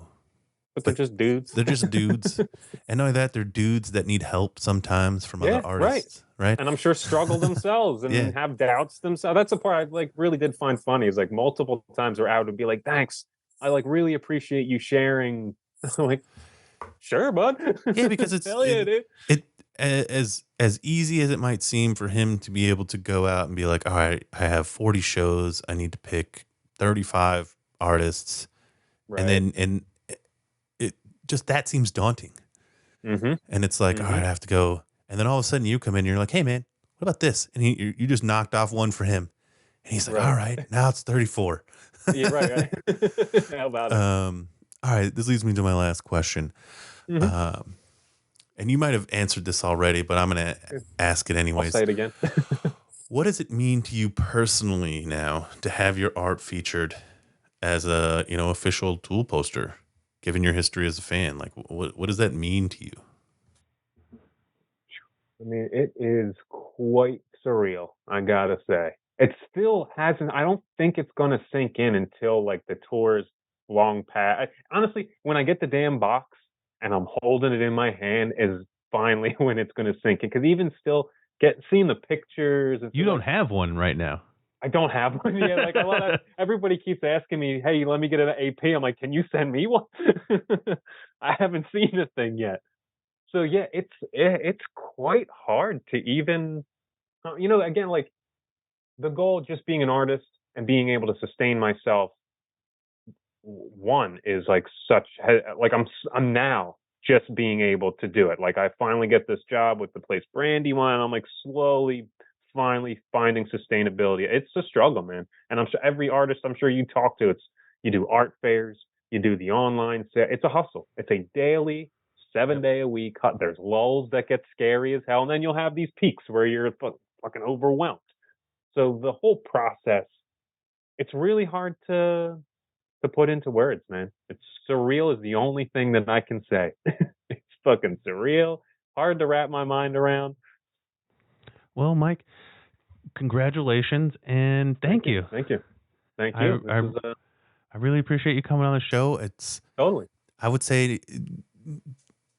But they're just dudes. They're just dudes. And not only that, they're dudes that need help sometimes from other artists. Right. And I'm sure struggle themselves and have doubts themselves. That's the part I like really did find funny, is like multiple times where I would be like, thanks. I like really appreciate you sharing. I'm like, sure, bud. Yeah, because it's hell yeah, dude. It as easy as it might seem for him to be able to go out and be like, all right, I have 40 shows, I need to pick 35 artists, and then it just, that seems daunting. And it's like, all right, I have to go, and then all of a sudden you come in and you're like, hey man, what about this? And you just knocked off one for him, and he's like, all right, now it's 34. Yeah, right. How about it? All right, this leads me to my last question. And you might have answered this already, but I'm going to ask it anyways. I'll say it again. What does it mean to you personally now to have your art featured as a, official tool poster, given your history as a fan? Like, what does that mean to you? I mean, it is quite surreal, I gotta say. It still hasn't, I don't think it's gonna sink in until like the tour's long past. Honestly, when I get the damn box and I'm holding it in my hand is finally when it's gonna sink in. Because even still seeing the pictures. You don't have one right now. I don't have one yet. Like, everybody keeps asking me, hey, let me get an AP. I'm like, can you send me one? I haven't seen a thing yet. So yeah, it's quite hard to even, again, like the goal, just being an artist and being able to sustain myself one is like like I'm now just being able to do it. Like I finally get this job with the place Brandywine, and I'm like slowly finally finding sustainability. It's a struggle, man. And I'm sure every artist I'm sure you talk to, you do art fairs, you do the online set. It's a hustle. It's a daily 7-day a week. There's lulls that get scary as hell, and then you'll have these peaks where you're fucking overwhelmed. So the whole process, it's really hard to put into words, man. It's surreal is the only thing that I can say. It's fucking surreal, hard to wrap my mind around. Well, Mike, congratulations and thank you. Thank you. I really appreciate you coming on the show. It's totally. I would say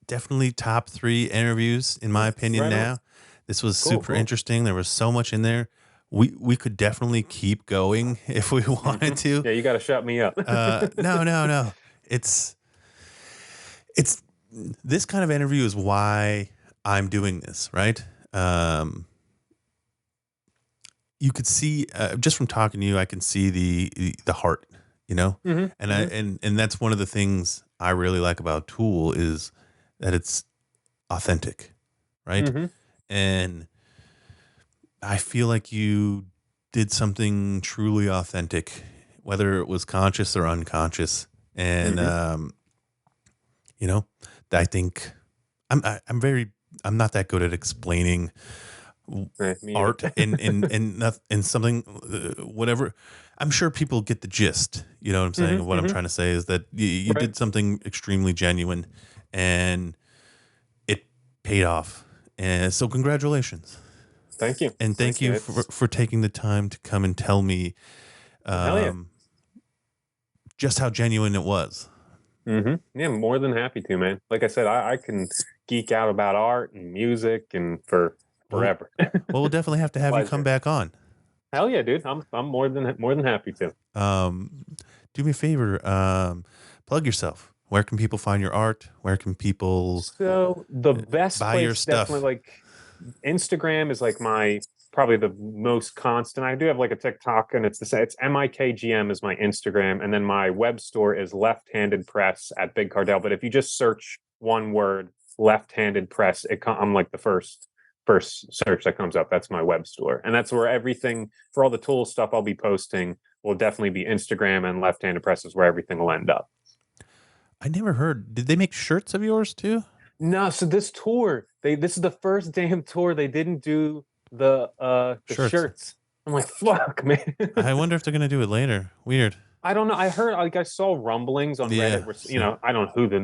definitely top 3 interviews in my opinion. Right now, this was super interesting. There was so much in there. We could definitely keep going if we wanted to. Yeah, you got to shut me up. No. It's this kind of interview is why I'm doing this, right? You could see just from talking to you, I can see the heart, you know, and that's one of the things I really like about Tool is that it's authentic, right? And I feel like you did something truly authentic, whether it was conscious or unconscious, and you know, I think I'm not that good at explaining art and something whatever. I'm sure people get the gist, you know what I'm saying. What I'm trying to say is that you did something extremely genuine and it paid off, and so congratulations. Thank you. And thank you for taking the time to come and tell me just how genuine it was. Yeah, more than happy to, man. Like I said, I can geek out about art and music and for forever. Well, we'll definitely have to have you come back on. Hell yeah, dude. I'm more than happy to. Do me a favor, plug yourself. Where can people find your art? Where can people So the best buy place your stuff? Definitely like Instagram is like my probably the most constant. I do have like a TikTok, and it's MIKGM is my Instagram, and then my web store is Left Handed Press at Big Cardell. But if you just search one word, Left Handed Press, I'm like the first search that comes up. That's my web store, and that's where everything for all the Tool stuff I'll be posting will definitely be Instagram, and Left Handed Press is where everything will end up. I never heard. Did they make shirts of yours too? No, so this tour, this is the first damn tour they didn't do the shirts. I'm like, fuck, man. I wonder if they're gonna do it later. Weird. I don't know. I heard, like, I saw rumblings on Reddit where, you know, I don't know who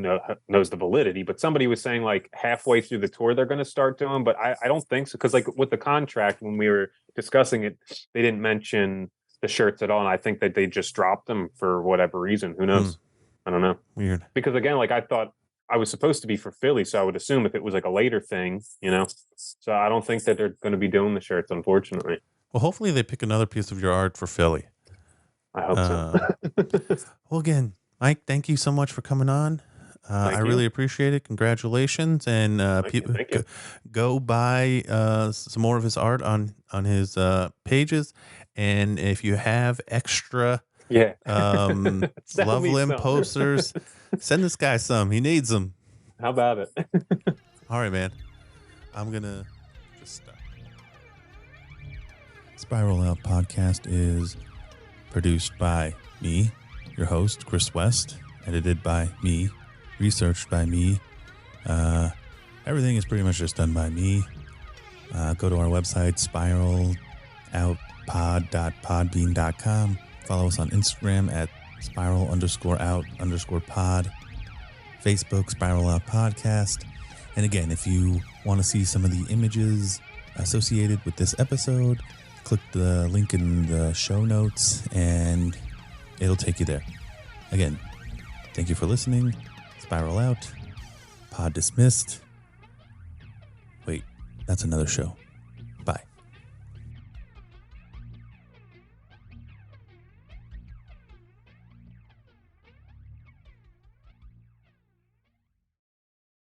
knows the validity, but somebody was saying like halfway through the tour they're going to start doing, but I don't think so, because like with the contract when we were discussing it, they didn't mention the shirts at all, and I think that they just dropped them for whatever reason. Who knows? I don't know. Weird. Because again, like I thought I was supposed to be for Philly, so I would assume if it was like a later thing, you know. So I don't think that they're going to be doing the shirts, unfortunately. Well, hopefully they pick another piece of your art for Philly. I hope so. Well, again, Mike, thank you so much for coming on. I really appreciate it. Congratulations, and people go buy some more of his art on his pages. And if you have extra Loveland posters, send this guy some. He needs them. How about it? All right, man. I'm gonna just stop. Spiral Out Podcast is produced by me, your host, Chris West, edited by me, researched by me. Everything is pretty much just done by me. Go to our website, spiraloutpod.podbean.com. Follow us on Instagram at spiral_out_pod. Facebook, Spiral Out Podcast. And again, if you want to see some of the images associated with this episode, click the link in the show notes and it'll take you there. Again, thank you for listening. Spiral Out. Pod dismissed. Wait, that's another show.